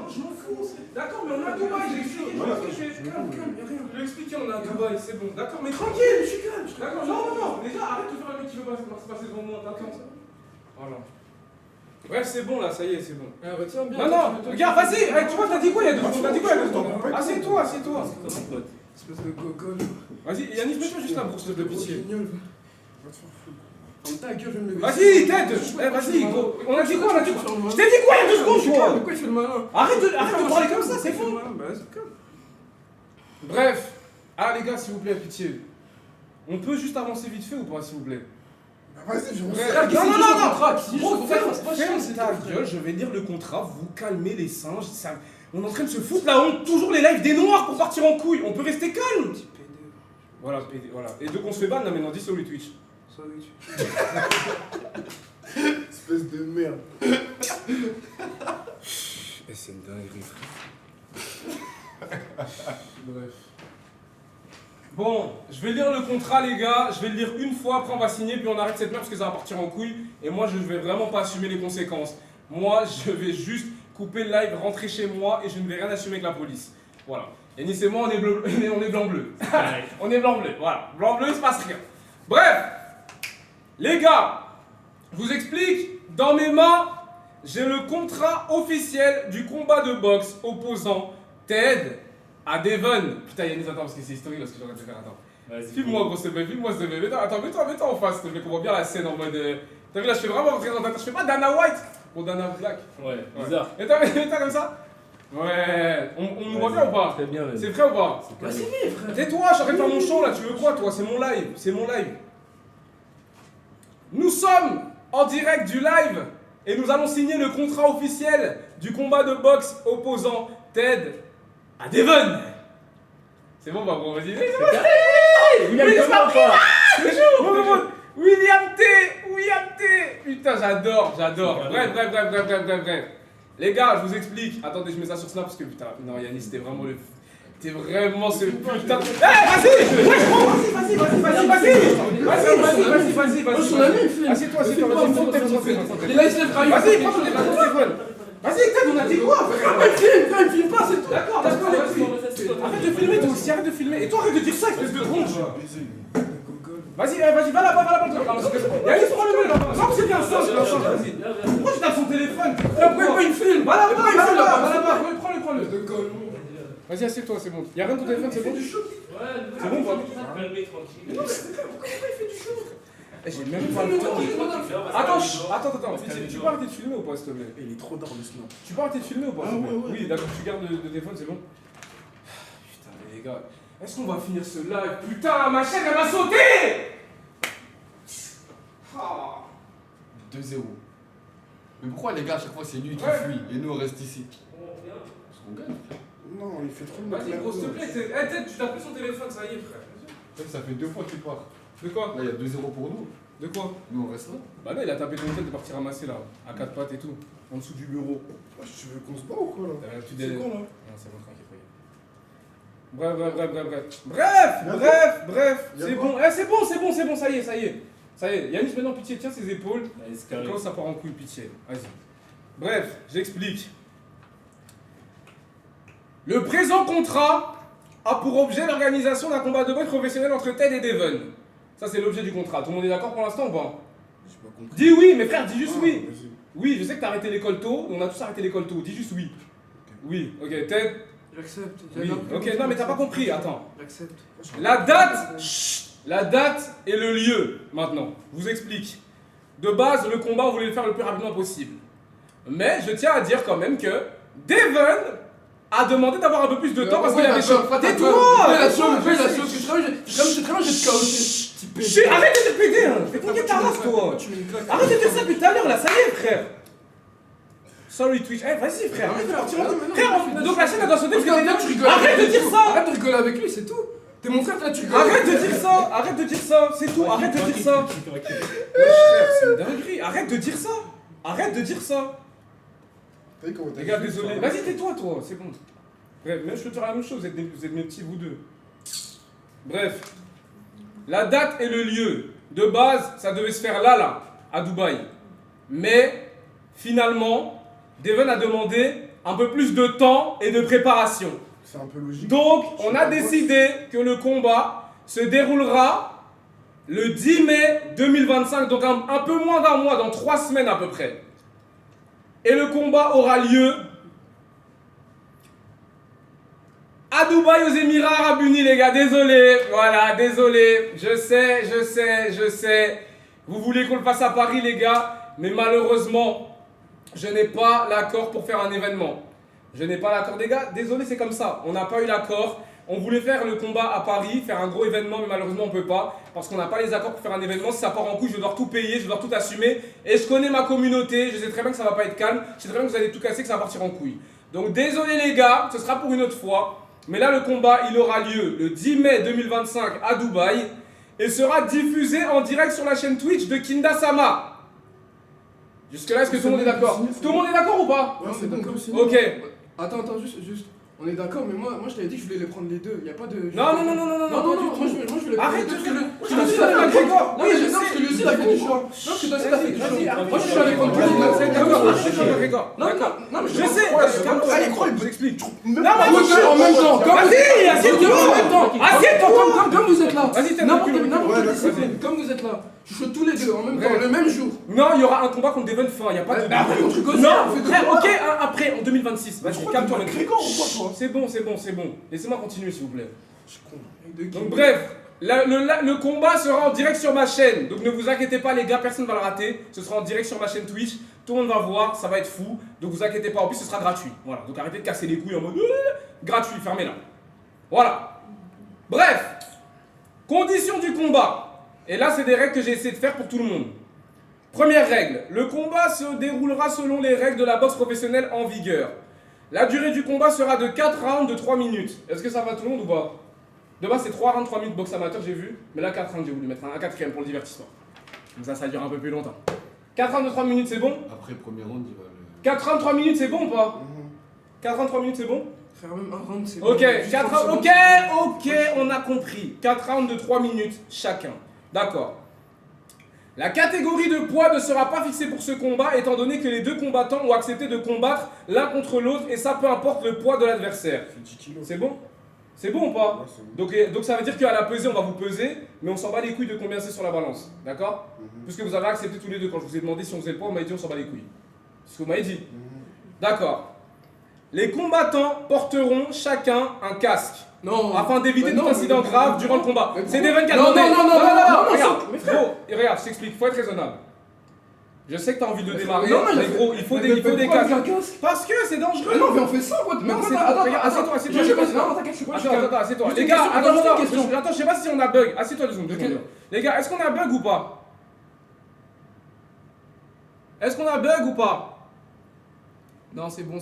je m'en fous. D'accord, mais on est à Dubaï, j'ai expliqué. Calme, y'a rien. Je l'ai expliqué, on est à Dubaï, c'est bon. D'accord, mais tranquille, je suis calme. D'accord, non. Déjà, arrête de faire le mec qui veut passer devant moi. D'accord. Voilà. Ouais, c'est bon là, ça y est, c'est bon. Retiens bien. Non, regarde, vas-y, tu vois, t'as dit quoi il y a 2 secondes? T'as dit quoi il y a 2 secondes? Assieds-toi. Espèce de gogol. Vas-y, Yannick, mets-toi juste la bourse de pitié. Va te faire foutre. Ferme ta gueule, je vais me lever. Vas-y, tête. Vas-y, gros. On a dit quoi? Je t'ai dit quoi il y a 2 secondes, toi? Pourquoi il fait le malin? Arrête de parler comme ça, c'est faux. Bah, vas-y, calme. Bref. Ah, les gars, s'il vous plaît, pitié. On peut juste avancer vite fait ou pas, s'il vous plaît? Bah, vas-y, je Ouais. reçois. Gros, ferme ta gueule, je vais lire le contrat, vous calmez les singes. On est en train de se foutre la honte, toujours les lives des noirs pour partir en couille. On peut rester calme. Petit pédé. Voilà. Et donc on se fait ban là maintenant, dis sur le Twitch. Ça, oui, Espèce de merde. Et c'est une dinguerie, frère. Bref. Bon, je vais lire le contrat, les gars. Je vais le lire une fois, après on va signer, puis on arrête cette merde parce que ça va partir en couille. Et moi, je vais vraiment pas assumer les conséquences. Moi, je vais juste couper le live, rentrer chez moi et je ne vais rien assumer avec la police. Voilà. Et Nice et moi, on est blanc-bleu. On est blanc-bleu, voilà. Blanc-bleu, il se passe rien. Bref, les gars, je vous explique. Dans mes mains, j'ai le contrat officiel du combat de boxe opposant Ted à Devon. Putain, Yannis, attends, parce que c'est historique, parce que j'aurais dû faire. Attends. Filme-moi, gros, s'il te plaît, filme-moi, s'il te plaît. Mets-toi en face, s'il te plaît, qu'on voit bien la scène en mode. T'as vu là, je fais vraiment représentateur. Je fais pas Dana White pour Dana Black. Ouais, bizarre. Mets-toi comme ça. Ouais. On nous voit bien ou pas? Très bien, C'est vrai ou pas? Vas-y, frère. Tais-toi, je suis en train de faire mon show là, tu veux quoi toi? C'est mon live, c'est mon live. Nous sommes en direct du live et nous allons signer le contrat officiel du combat de boxe opposant Ted à Devon. C'est bon, bah bon, vas-y. William, comment pas? William T. Putain, j'adore. Bref. Les gars, je vous explique. Attendez, je mets ça sur Snap parce que putain, non, Yannis, c'était vraiment le. T'es vraiment ce putain de. Vas-y! Assieds-toi, vas-y, Et là, il se lève, vas-y, prends ton téléphone. Vas-y, Ted, on a dit quoi? il filme pas, c'est tout. D'accord, arrête de filmer, toi aussi, arrête de filmer. Et toi, arrête de dire ça, espèce de tronche. Vas-y, va là-bas, Yannis, prends le là. Non, c'est bien ça, vas-y. Pourquoi tu tapes son téléphone? Pourquoi il filme? Va là-bas, prends-le. Vas-y, assieds-toi, c'est bon. Y'a rien de ton téléphone, c'est bon? C'est bon, quoi? J'ai même pas le temps. Attends, tu peux arrêter de filmer ou pas, s'il te plaît? Il est trop d'or le snap. Tu peux arrêter de filmer ou pas? Ah, ouais. Oui, d'accord, tu gardes le téléphone, c'est bon? Putain, mais les gars, est-ce qu'on va finir ce live? Putain, ma chaîne, elle va sauter! 2-0. Mais pourquoi les gars, à chaque fois c'est lui qui Ouais. fuit et nous on reste ici? Parce qu'on gagne, frère. Non, il fait trop de Vas-y, gros, s'il te plaît, Ted, tu t'as pris son téléphone, ça y est, frère. Ça fait 2 fois qu'il part. De quoi? Là, il y a 2-0 pour nous. De quoi? Nous on reste là. Bah là, il a tapé ton tête de partir ramasser là, à 4 pattes et tout, en dessous du bureau. Tu veux qu'on se bat ou quoi là? Tu C'est quoi là? Non, c'est bon, tranquille. Bref, Y'a c'est quoi? bon, c'est bon, ça y est. Yannis, maintenant, pitié, tiens ses épaules. Quand ça part en couille, pitié. Vas-y. Bref, j'explique. Le présent contrat a pour objet l'organisation d'un combat de boxe professionnel entre Ted et Devon. Ça, c'est l'objet du contrat. Tout le monde est d'accord pour l'instant ou pas? J'ai pas compris. Dis oui, mes frères, dis juste oui. Vas-y. Oui, je sais que t'as arrêté l'école tôt, on a tous arrêté l'école tôt. Dis juste oui. Oui, ok, Ted. J'accepte. Oui. Ok, non, mais t'as pas compris, attends. J'accepte. La date, la date et le lieu, maintenant. Je vous explique. De base, le combat, on voulait le faire le plus rapidement possible. Mais je tiens à dire quand même que Devon a demandé d'avoir un peu plus de temps parce qu'il avait chaud. Tais-toi! Fais la chose, c'est très bien, j'ai te caoté. Arrête de te péter, hein. Je vais te ta race, toi. Arrête de dire ça depuis tout à l'heure, là, ça y est, frère. Sorry Twitch. Eh, vas-y, frère. Frère, donc la chaîne, elle doit sauter parce que t'es là. Arrête de dire ça. Arrête de rigoler avec lui, c'est tout. T'es mon frère, là, tu rigoles. Arrête de dire ça. Arrête de dire ça. C'est tout. Arrête de dire ça. Wesh, frère, c'est une dinguerie. Arrête de dire ça. Arrête de dire ça. Les gars, désolé. Vas-y, tais-toi, toi. C'est bon. Bref, même je peux te dire la même chose. Vous êtes mes petits, vous deux. Bref. La date et le lieu. De base, ça devait se faire là, à Dubaï. Mais, finalement, Devon a demandé un peu plus de temps et de préparation. C'est un peu logique. Donc, on a décidé que le combat se déroulera le 10 mai 2025, donc un peu moins d'un mois, dans 3 semaines à peu près. Et le combat aura lieu à Dubaï, aux Émirats Arabes Unis, les gars. Désolé, voilà, désolé. Je sais. Vous voulez qu'on le fasse à Paris, les gars, mais malheureusement, je n'ai pas l'accord pour faire un événement. Je n'ai pas l'accord, les gars. Désolé, c'est comme ça. On n'a pas eu l'accord. On voulait faire le combat à Paris, faire un gros événement, mais malheureusement, on ne peut pas. Parce qu'on n'a pas les accords pour faire un événement. Si ça part en couille, je dois tout payer, je dois tout assumer. Et je connais ma communauté. Je sais très bien que ça ne va pas être calme. Je sais très bien que vous allez tout casser, que ça va partir en couille. Donc, désolé, les gars. Ce sera pour une autre fois. Mais là, le combat, il aura lieu le 10 mai 2025 à Dubaï. Et sera diffusé en direct sur la chaîne Twitch de Kinda Sama. Jusque-là, est-ce que tout le monde est d'accord? Tout le monde est d'accord ou pas? Ouais, c'est d'accord. Ok. Attends, juste. On est d'accord, mais moi je t'avais dit que je voulais les prendre les deux. Y a pas de. Non. Moi je voulais les Arrête prendre de les deux. je te dis ça, McGregor. Oui, je sais, parce que lui aussi il a fait du choix. Non, parce que toi aussi t'as fait du choix. Moi je suis allé prendre tous les deux. D'accord. Non, mais Je sais. Allez, crois, il vous explique. Non, En même temps. Vas-y, assieds-toi. Comme vous êtes là. Vas-y, t'es N'importe dans quelle discipline. Comme vous êtes là. Je suis tous les deux en même temps, le même jour. Non, il y aura un combat contre Devon fin, il n'y a pas de... Après, contre Gosser, non, on fait frère, quoi? ok, après, en 2026. Vas-y, calme-toi, mec. Grégor ou quoi, toi? C'est bon. Laissez-moi continuer, s'il vous plaît. Je suis con. Donc bref, le combat sera en direct sur ma chaîne. Donc ne vous inquiétez pas, les gars, personne ne va le rater. Ce sera en direct sur ma chaîne Twitch. Tout le monde va voir, ça va être fou. Donc vous inquiétez pas, en plus ce sera gratuit. Voilà, donc arrêtez de casser les couilles en mode... gratuit, fermez-la. Voilà. Bref, conditions du combat. Et là, c'est des règles que j'ai essayé de faire pour tout le monde. Première règle, le combat se déroulera selon les règles de la boxe professionnelle en vigueur. La durée du combat sera de 4 rounds de 3 minutes. Est-ce que ça va tout le monde ou pas? De base, c'est 3 rounds, 3 minutes boxe amateur, j'ai vu. Mais là, 4 rounds, j'ai voulu mettre un 4ème pour le divertissement. Comme ça dure un peu plus longtemps. 4 rounds de 3 minutes, c'est bon? Après, premier round, il va le. 4 rounds, 3 minutes, c'est bon ou pas? 4 rounds, 3 minutes, c'est bon? Faire même un round, c'est bon. Ok, 4 rounds, ok, on a compris. 4 rounds de 3 minutes chacun. D'accord. La catégorie de poids ne sera pas fixée pour ce combat étant donné que les deux combattants ont accepté de combattre l'un contre l'autre et ça peu importe le poids de l'adversaire. 10 kilos. C'est bon? C'est bon ou pas? Ouais, c'est bon. Donc ça veut dire qu'à la pesée on va vous peser mais on s'en bat les couilles de combien c'est sur la balance. D'accord? Puisque vous avez accepté tous les deux quand je vous ai demandé si on faisait le poids, on m'a dit on s'en bat les couilles. C'est ce que vous m'avez dit. D'accord. Les combattants porteront chacun un casque. Non. Afin d'éviter Bah tout non, incident mais- grave durant le combat. Mais C'est pourquoi- Devon qui a Non, demandé. non, Regarde, mais frère. gros, et regarde, je t'explique, faut être raisonnable. Je sais que t'as envie de le démarrer, Non, mais gros, il faut des pourquoi casques. un casque? Parce que c'est dangereux. Mais non, mais on fait ça, quoi. Non, Mais c'est attends, regarde, assieds-toi, assieds-toi. Je sais pas, non, t'inquiète, je suis pas. Attends, assieds-toi. Juste Les une gars, question, attends, juste une question. je sais pas si on a bug. Assieds-toi 2 secondes, 2 Ok. secondes. Les gars, est-ce qu'on a bug ou pas? Est-ce qu'on a bug ou pas? Non, c'est bon. Non,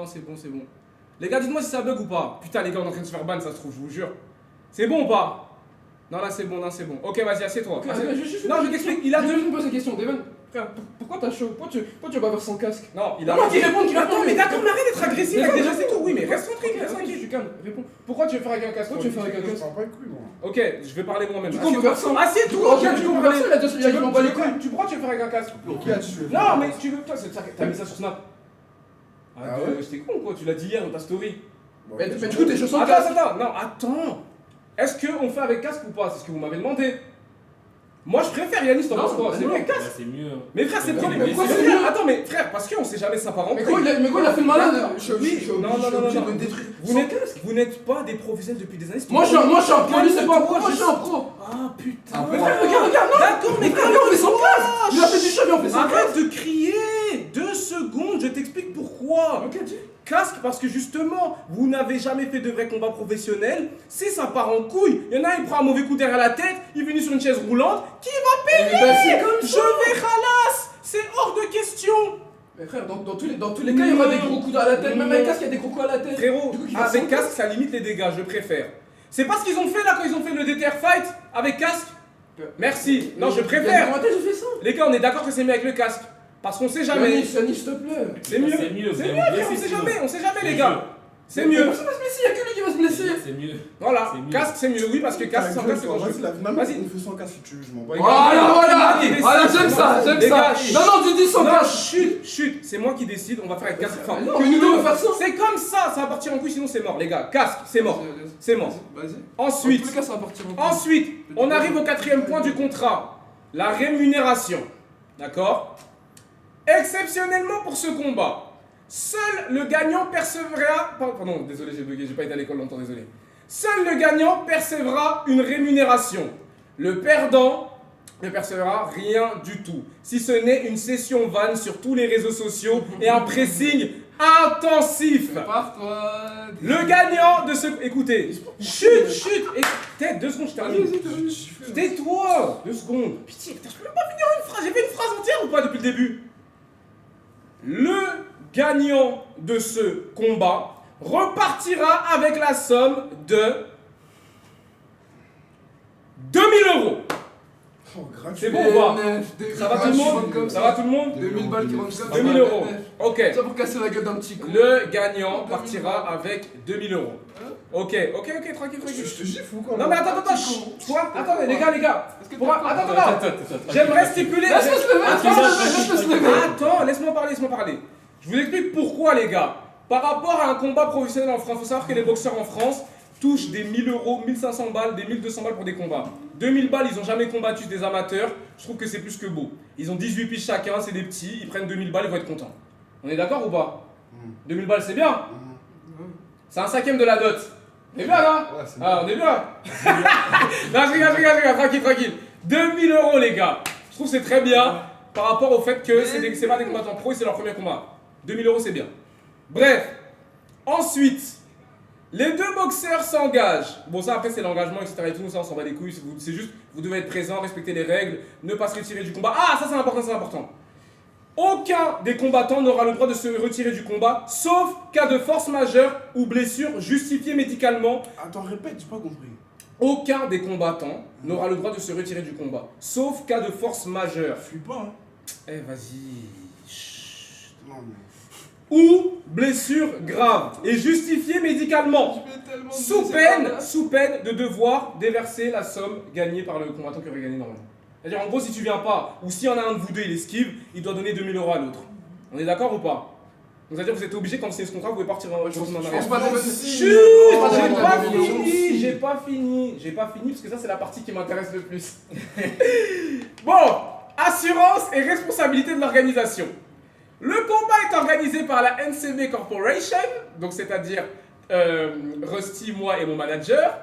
c'est bon. Les gars, dites-moi si ça bug ou pas. Putain, les gars, on est en train de se faire ban, ça se trouve, je vous jure. C'est bon ou pas? Non, là, c'est bon. Ok, vas-y, assieds-toi. Non, je t'explique, il a Je deux... me pose la question, Devon. Frère, pourquoi t'as chaud? Pourquoi tu vas pas faire sans casque? Non, il a... Non, qu'il réponde, Attends, mais d'accord, mais arrête d'être agressif, Mais mec, non, déjà c'est tout. Oui, mais reste tranquille, reste Je tranquille. suis calme, réponds. Pourquoi tu veux faire avec un casque? Pourquoi tu veux faire avec un Je casque? parle pas les couilles, moi. Ok, je vais parler moi-même. Du coup, on peut faire ça. Assieds-toi, Ok, du coup, on peut faire ça, il a déjà celui-là qui m'envoie les couilles. Pourquoi tu veux faire avec un casque? Ok, tu veux. Non, mais tu veux. Toi, t'as mis ça sur Snap. Ah ouais? J'étais con quoi, tu l'as dit hier dans ta story. Mais du coup, t'es chaud sans Attends, casque. attends. Est-ce qu'on fait avec casque ou pas? C'est ce que vous m'avez demandé. Moi je préfère Yannis, t'en Non, penses quoi? C'est non. mieux avec casque. C'est mieux. Mais frère, c'est Mais trop. mais pourquoi Mais c'est frère, mieux? attends, mais frère, parce qu'on sait jamais ça part en Mais couille. gros, il a fait le malade. Oui, non, obligé de me détruire. Vous n'êtes pas des professionnels depuis des années. Moi, je suis un pro, lui, c'est pas un pro. Moi, je suis un pro. Ah putain. Mais frère, regarde, non. D'accord, mais Frère, on fait son casque. Il a fait du chef, on fait son casque. arrête de crier. 2 secondes, je t'explique pourquoi. Ok, dis. Casque parce que justement, vous n'avez jamais fait de vrai combat professionnel. Si ça part en couille, il y en a il prend un mauvais coup derrière la tête, il est venu sur une chaise roulante, qui va payer? Bah, c'est comme Je ça. vais ralasse. C'est hors de question. Mais frère, dans tous les cas, il y aura des gros coups à la tête. Même avec casque, il y a des gros coups à la tête. Frérot, Du coup, il va avec sans casque, ça limite les dégâts, je préfère. C'est pas ce qu'ils ont fait là quand ils ont fait le DTR Fight avec casque? Merci. Non, je préfère. Comment j'ai fait ça? Les gars, on est d'accord que c'est mieux avec le casque. Parce qu'on sait jamais. Yannis, s'il te plaît. C'est mieux. C'est mieux, C'est vous mieux, avez frère, on blessé, sait sinon. jamais, les C'est gars. mieux. C'est mieux. Personne va se blesser, il y a que lui qui va se blesser. C'est mieux. Voilà, C'est mieux. casque c'est mieux, oui, parce que casque sans casque c'est dangereux. Même Vas-y. on fait sans casque si tu veux, je m'en bats. Voilà, Les gars, voilà, j'aime ça, j'aime les ça. gars, Non, non, tu dis sans Non, casque. chut, c'est moi qui décide, on va faire avec casque. Enfin, Non, mais nous deux, on va faire ça. c'est comme ça va partir en couille, sinon c'est mort, les gars. Casque, c'est mort. C'est mort. Vas-y. Ensuite, En tous les cas, ça va partir en couille. ensuite, on arrive au 4e point du contrat. La rémunération. D'accord? Exceptionnellement pour ce combat, seul le gagnant percevra... Pardon, désolé, j'ai bugué, j'ai pas été à l'école longtemps, désolé. Seul le gagnant percevra une rémunération. Le perdant ne percevra rien du tout, si ce n'est une session vanne sur tous les réseaux sociaux et un pressing intensif. Prépare-toi. Le gagnant de ce... Écoutez, chut, Tête, 2 secondes, je termine. Tais-toi 2 secondes. Pitié, putain, je peux même pas finir une phrase. J'ai fait une phrase entière ou pas depuis le début? Le gagnant de ce combat repartira avec la somme de 2000 €. Oh, gratuit. C'est bon ou pas? Des Ça va tout le monde? comme Ça va tout le monde? 2000 balles qui rentrent comme ça. 2000 €. Ok. Ça pour casser la gueule d'un petit con. Le gagnant partira avec 2000 €. Ok, tranquille. Je te gifle ou quoi? Non mais attends, chut. Toi, attendez les gars. Est-ce que Attends. J'aimerais stipuler. Laisse-le se lever, laisse-le se lever. Attends, laisse-moi parler. Je vous explique pourquoi, les gars. Par rapport à un combat professionnel en France, il faut savoir que les boxeurs en France touchent des 1000 €, 1500 balles, des 1200 balles pour des combats. 2000 balles, ils n'ont jamais combattu des amateurs. Je trouve que c'est plus que beau. Ils ont 18 piges chacun, c'est des petits, ils prennent 2000 balles, ils vont être contents. On est d'accord ou pas? 2000 balles, c'est bien. C'est un 5e de la dot. On est bien là? Ouais, c'est Ah, on est bien. Non, je rigole, tranquille. 2000 € les gars. Je trouve que c'est très bien par rapport au fait que c'est pas des combattants pro et c'est leur premier combat. 2000 € c'est bien. Bref. Ensuite, les 2 boxeurs s'engagent. Bon ça après c'est l'engagement etc et tout, ça on s'en bat les couilles. C'est juste, vous devez être présent, respecter les règles, ne pas se retirer du combat. Ah ça c'est important. Aucun des combattants n'aura le droit de se retirer du combat, sauf cas de force majeure ou blessure justifiée médicalement. Attends, répète, j'ai pas compris. Aucun des combattants n'aura le droit de se retirer du combat, sauf cas de force majeure. Fuis pas, hein. Eh vas-y. Chut. Non, mais. Ou blessure grave et justifiée médicalement. Sous peine de devoir déverser la somme gagnée par le combattant qui aurait gagné normalement. C'est-à-dire en gros si tu viens pas, ou s'il y en a un de vous deux il esquive, il doit donner 2000 € à l'autre. On est d'accord ou pas? Donc c'est-à-dire que vous êtes obligé quand c'est ce contrat, vous pouvez partir en Je pense arrière. pas de Chut, j'ai pas fini parce que ça c'est la partie qui m'intéresse le plus. Bon, assurance et responsabilité de l'organisation. Le combat est organisé par la NCB Corporation, donc c'est-à-dire Rusty, moi et mon manager.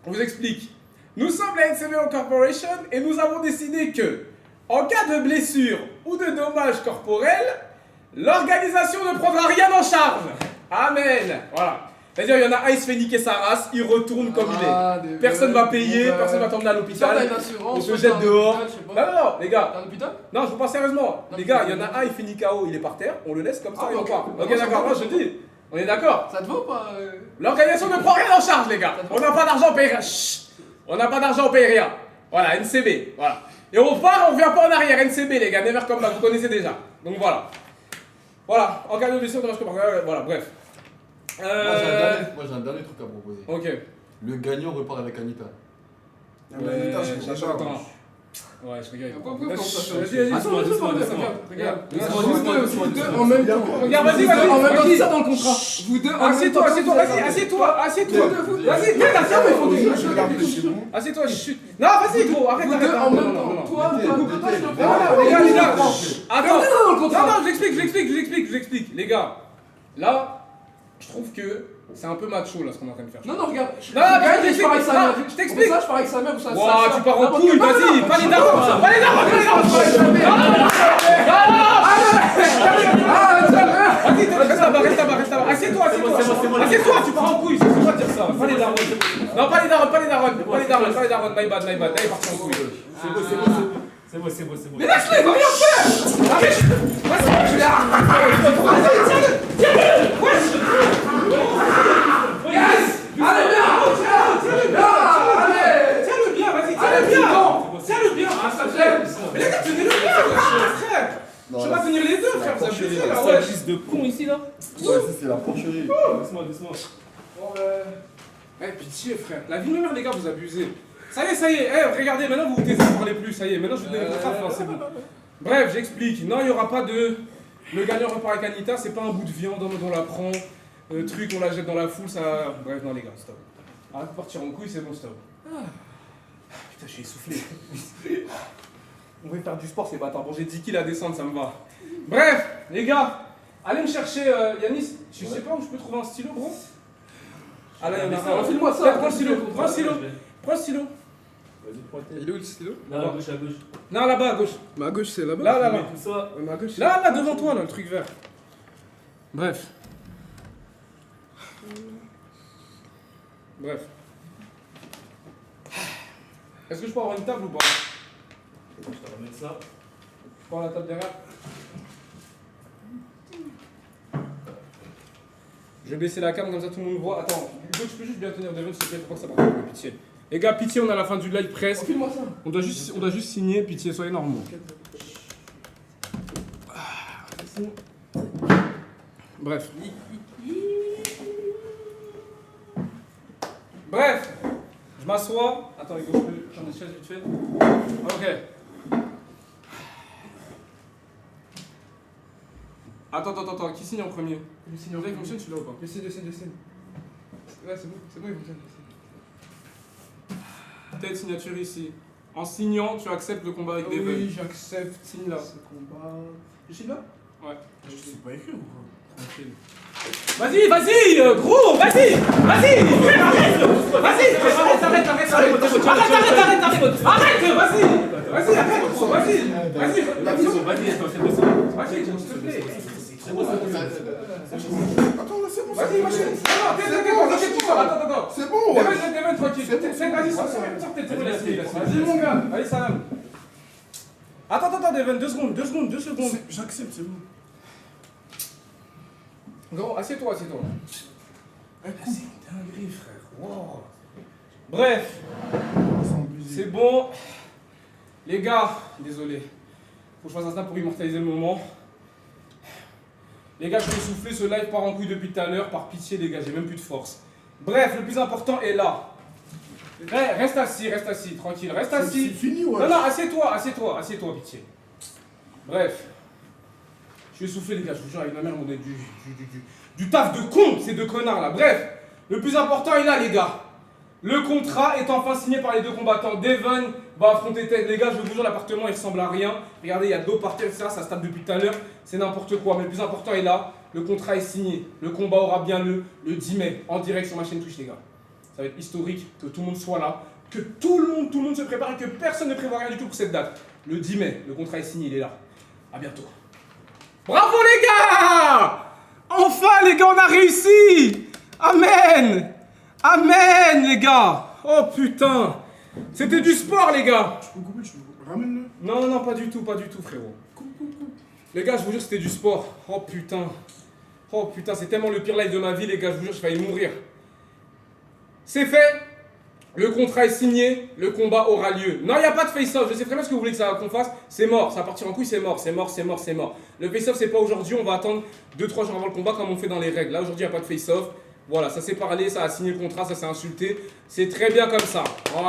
On vous explique. Nous sommes la NCB Corporation et nous avons décidé que, en cas de blessure ou de dommages corporels, l'organisation ne prendra rien en charge. Amen. Voilà. C'est-à-dire, il y en a un, il se fait niquer sa race, il retourne comme il est. Personne va payer, personne va t'emmener à l'hôpital. On te jette dehors. Non, les gars. T'as un hôpital? Non, je vous parle sérieusement. Les gars, il y en a un, il finit KO, il est par terre, on le laisse comme ça et on part. Ok, d'accord, moi je dis. On est d'accord. Ça te va ou pas? L'organisation ne prend rien en charge, les gars. On n'a pas d'argent, on paye rien. Chut. On n'a pas d'argent, on paye rien. Voilà, NCB. Voilà. Et on part, on revient pas en arrière. NCB, les gars, never come back, vous connaissez déjà. Donc voilà. Voilà, en cas de blessure, dommage corporel, voilà, bref. Moi j'ai un dernier truc à proposer. Ok. Le gagnant repart avec Anita. J'attends. Ouais, je regarde. Vas-y, Vas-y, attends, regarde. Vous deux en même temps. Regarde, vas-y, En même temps, vas-y. c'est ça dans le contrat. Vous deux en même temps. Assieds-toi, vas-y, assieds-toi. Vas-y, viens, assieds-toi. Je regarde plus chez vous. Assieds-toi, chut. Non, vas-y, gros, arrête, Vous arrête. deux en Non, même non, temps. non. Toi, Non, les gars. Attends. dans le contrat. Non, je l'explique. Les gars, là, je trouve que c'est un peu macho, là, ce qu'on est en train de faire. Non, regarde. Non, mais je pars avec sa mère. je t'explique. Ça, je pars avec sa mère ou ça. Ouah, tu pars en couille, vas-y, pas les darons, pas les darons. Vas-y, reste là-bas. Assieds-toi. Assieds-toi, tu pars en couille, c'est pas de dire ça. Pas les darons. Non, pas les darons. My bad. Là, il est parti en couille. C'est bon. Mais lâche-le, il va rien faire. Allez, Tiens-le bien, vas-y, tiens-le bien. Ah, ça j'aime. Mais les gars, tenez-le bien, frère. Je vais pas tenir les deux, frère, vous abusez là, C'est ouais. un fils de con ici là. Ouais, ça c'est la porcherie. Doucement. Pitié, frère. La vie de ma mère, les gars, vous abusez. Ça y est, regardez, maintenant vous vous taisez, vous parlez plus, ça y est, maintenant je vous donne le contrat, c'est bon. Bref, j'explique. Non, il n'y aura pas de. Le gagnant repart avec Anita, c'est pas un bout de viande, on la prend, truc, on la jette dans la foule, ça. Bref, non, les gars, stop. Arrête de partir en couille, c'est bon, stop. Putain, je suis essoufflé. On va faire du sport, ces bâtards. Bon, j'ai 10 kills à descendre, ça me va. Bref, les gars, allez me chercher Yanis. Je sais pas où je peux trouver un stylo, gros. Ah là, il y en a un. File-moi ça. Tiens, prends le stylo. Vas-y, prends tes. Il est où le stylo? Là, à gauche. Non, là-bas, à gauche. Ma gauche, c'est là-bas. Là. Mets tout ça. Ma gauche. Là, devant toi, là, le truc vert. Bref. Est-ce que je peux avoir une table ou pas? Je te ramène ça. Je peux avoir la table derrière? Je vais baisser la cam comme ça tout le monde voit. Attends, Hugo, tu peux juste bien tenir devant, s'il te plaît, faut pas que ça parte de pitié. Les gars, pitié, on est à la fin du live presque. File-moi ça. On doit juste signer, pitié, soyez normaux. Bref. Je m'assois. Attends, Hugo, je peux changer de chaise vite fait. Ok. Attends, qui signe en premier? Le signe Il fonctionne celui-là ou pas? Le signe. Ouais, c'est bon, il fonctionne. Tête signature ici. En signant, tu acceptes le combat avec des Oui, bugs. j'accepte. Signe là. Ce combat. Je suis là? Ouais. Je sais pas écrire ou quoi? Tranquille. Vas-y, gros, vas-y, frère, arrête, vas-y, s'il te plaît. Attends, là, c'est bon. Vas-y, machine. Attends. C'est bon. Devin, tranquille. Vas-y, sortez, vas-y, mon gars. Allez, salam. Attends, Devin, 2 secondes. J'accepte, c'est bon. Gros, assieds-toi. C'est une dinguerie, frère. Wow. Bref, c'est bon. Les gars, désolé. Faut que je fasse un snap pour immortaliser le moment. Les gars, je vais souffler, ce live part en couille depuis tout à l'heure. Par pitié, les gars, j'ai même plus de force. Bref, le plus important est là. Reste assis, tranquille, reste assis. C'est fini, ouais. Non, assieds-toi, pitié. Bref. Je suis essoufflé, les gars, je vous jure, avec ma mère, on a du taf de con, ces deux connards là. Bref, le plus important est là, les gars. Le contrat est enfin signé par les deux combattants. Devon va affronter Ted. Les gars, je vous jure, l'appartement il ressemble à rien. Regardez, il y a de l'eau par terre, ça se tape depuis tout à l'heure. C'est n'importe quoi. Mais le plus important est là. Le contrat est signé. Le combat aura bien lieu le 10 mai, en direct sur ma chaîne Twitch, les gars. Ça va être historique que tout le monde soit là. Que tout le monde se prépare et que personne ne prévoit rien du tout pour cette date. Le 10 mai, le contrat est signé, il est là. A bientôt. Bravo les gars! Enfin les gars, on a réussi! Amen! Les gars! Oh putain! C'était du sport les gars! Je peux couper. Ramène-le. Non, pas du tout frérot. Les gars, je vous jure, c'était du sport. Oh putain, c'est tellement le pire live de ma vie les gars, je vous jure, je failli mourir. C'est fait! Le contrat est signé, le combat aura lieu. Non, il n'y a pas de face-off, je sais très bien ce que vous voulez qu'on fasse. C'est mort, ça va partir en couille, c'est mort. Le face-off, c'est pas aujourd'hui, on va attendre 2-3 jours avant le combat comme on fait dans les règles. Là, aujourd'hui, il n'y a pas de face-off. Voilà, ça s'est parlé, ça a signé le contrat, ça s'est insulté. C'est très bien comme ça. Voilà.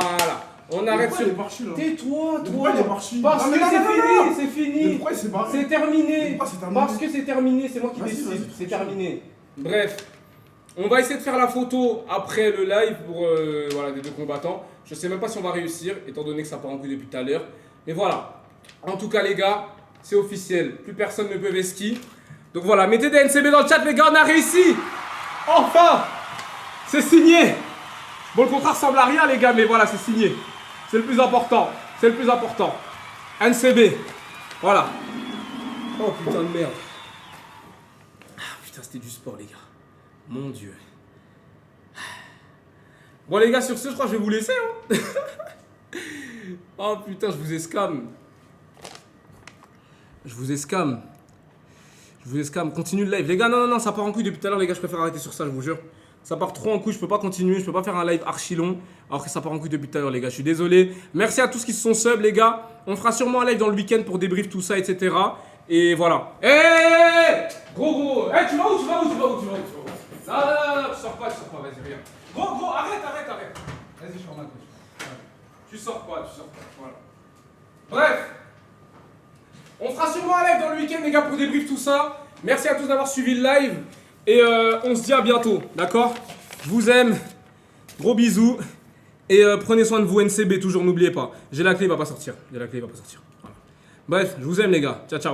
On arrête Pourquoi il est ce. parti là? Tais-toi, Pourquoi toi. il est parti? Parce Non, que mais non, c'est non, non, non. fini, c'est Mais fini. pourquoi il s'est barré? C'est terminé. Pourquoi c'est terminé? Parce que c'est terminé, c'est moi qui Vas-y, décide. vas-y, C'est tranquille. terminé. Bref, on va essayer de faire la photo après le live pour voilà, des deux combattants. Je sais même pas si on va réussir, étant donné que ça part en couille depuis tout à l'heure. Mais voilà. En tout cas, les gars, c'est officiel. Plus personne ne peut vesquiller. Donc voilà, mettez des NCB dans le chat, les gars, on a réussi. Enfin, c'est signé. Bon, le contrat ressemble à rien, les gars, mais voilà, c'est signé. C'est le plus important. C'est le plus important. NCB. Voilà. Oh putain de merde. Ah putain, c'était du sport, les gars. Mon Dieu. Bon, les gars, sur ce, je crois que je vais vous laisser. Hein. Oh putain, je vous escame. Je vous escame. Je vous escame. Continue le live. Les gars, non, non, non, ça part en couille depuis tout à l'heure, les gars. Je préfère arrêter sur ça, je vous jure. Ça part trop en couille. Je peux pas continuer. Je peux pas faire un live archi long. Alors que ça part en couille depuis tout à l'heure, les gars. Je suis désolé. Merci à tous qui se sont sub, les gars. On fera sûrement un live dans le week-end pour débrief tout ça, etc. Et voilà. Hé gros. Hé, tu vas où? Non, non, tu sors pas, vas-y, regarde. Gros, arrête. Vas-y, je remets. Tu sors pas, voilà. Bref. On fera sûrement un live dans le week-end, les gars, pour débrief tout ça. Merci à tous d'avoir suivi le live. Et on se dit à bientôt, d'accord? Je vous aime. Gros bisous. Et prenez soin de vous, NCB, toujours, n'oubliez pas. J'ai la clé, il va pas sortir. Voilà. Bref, je vous aime, les gars. Ciao, ciao.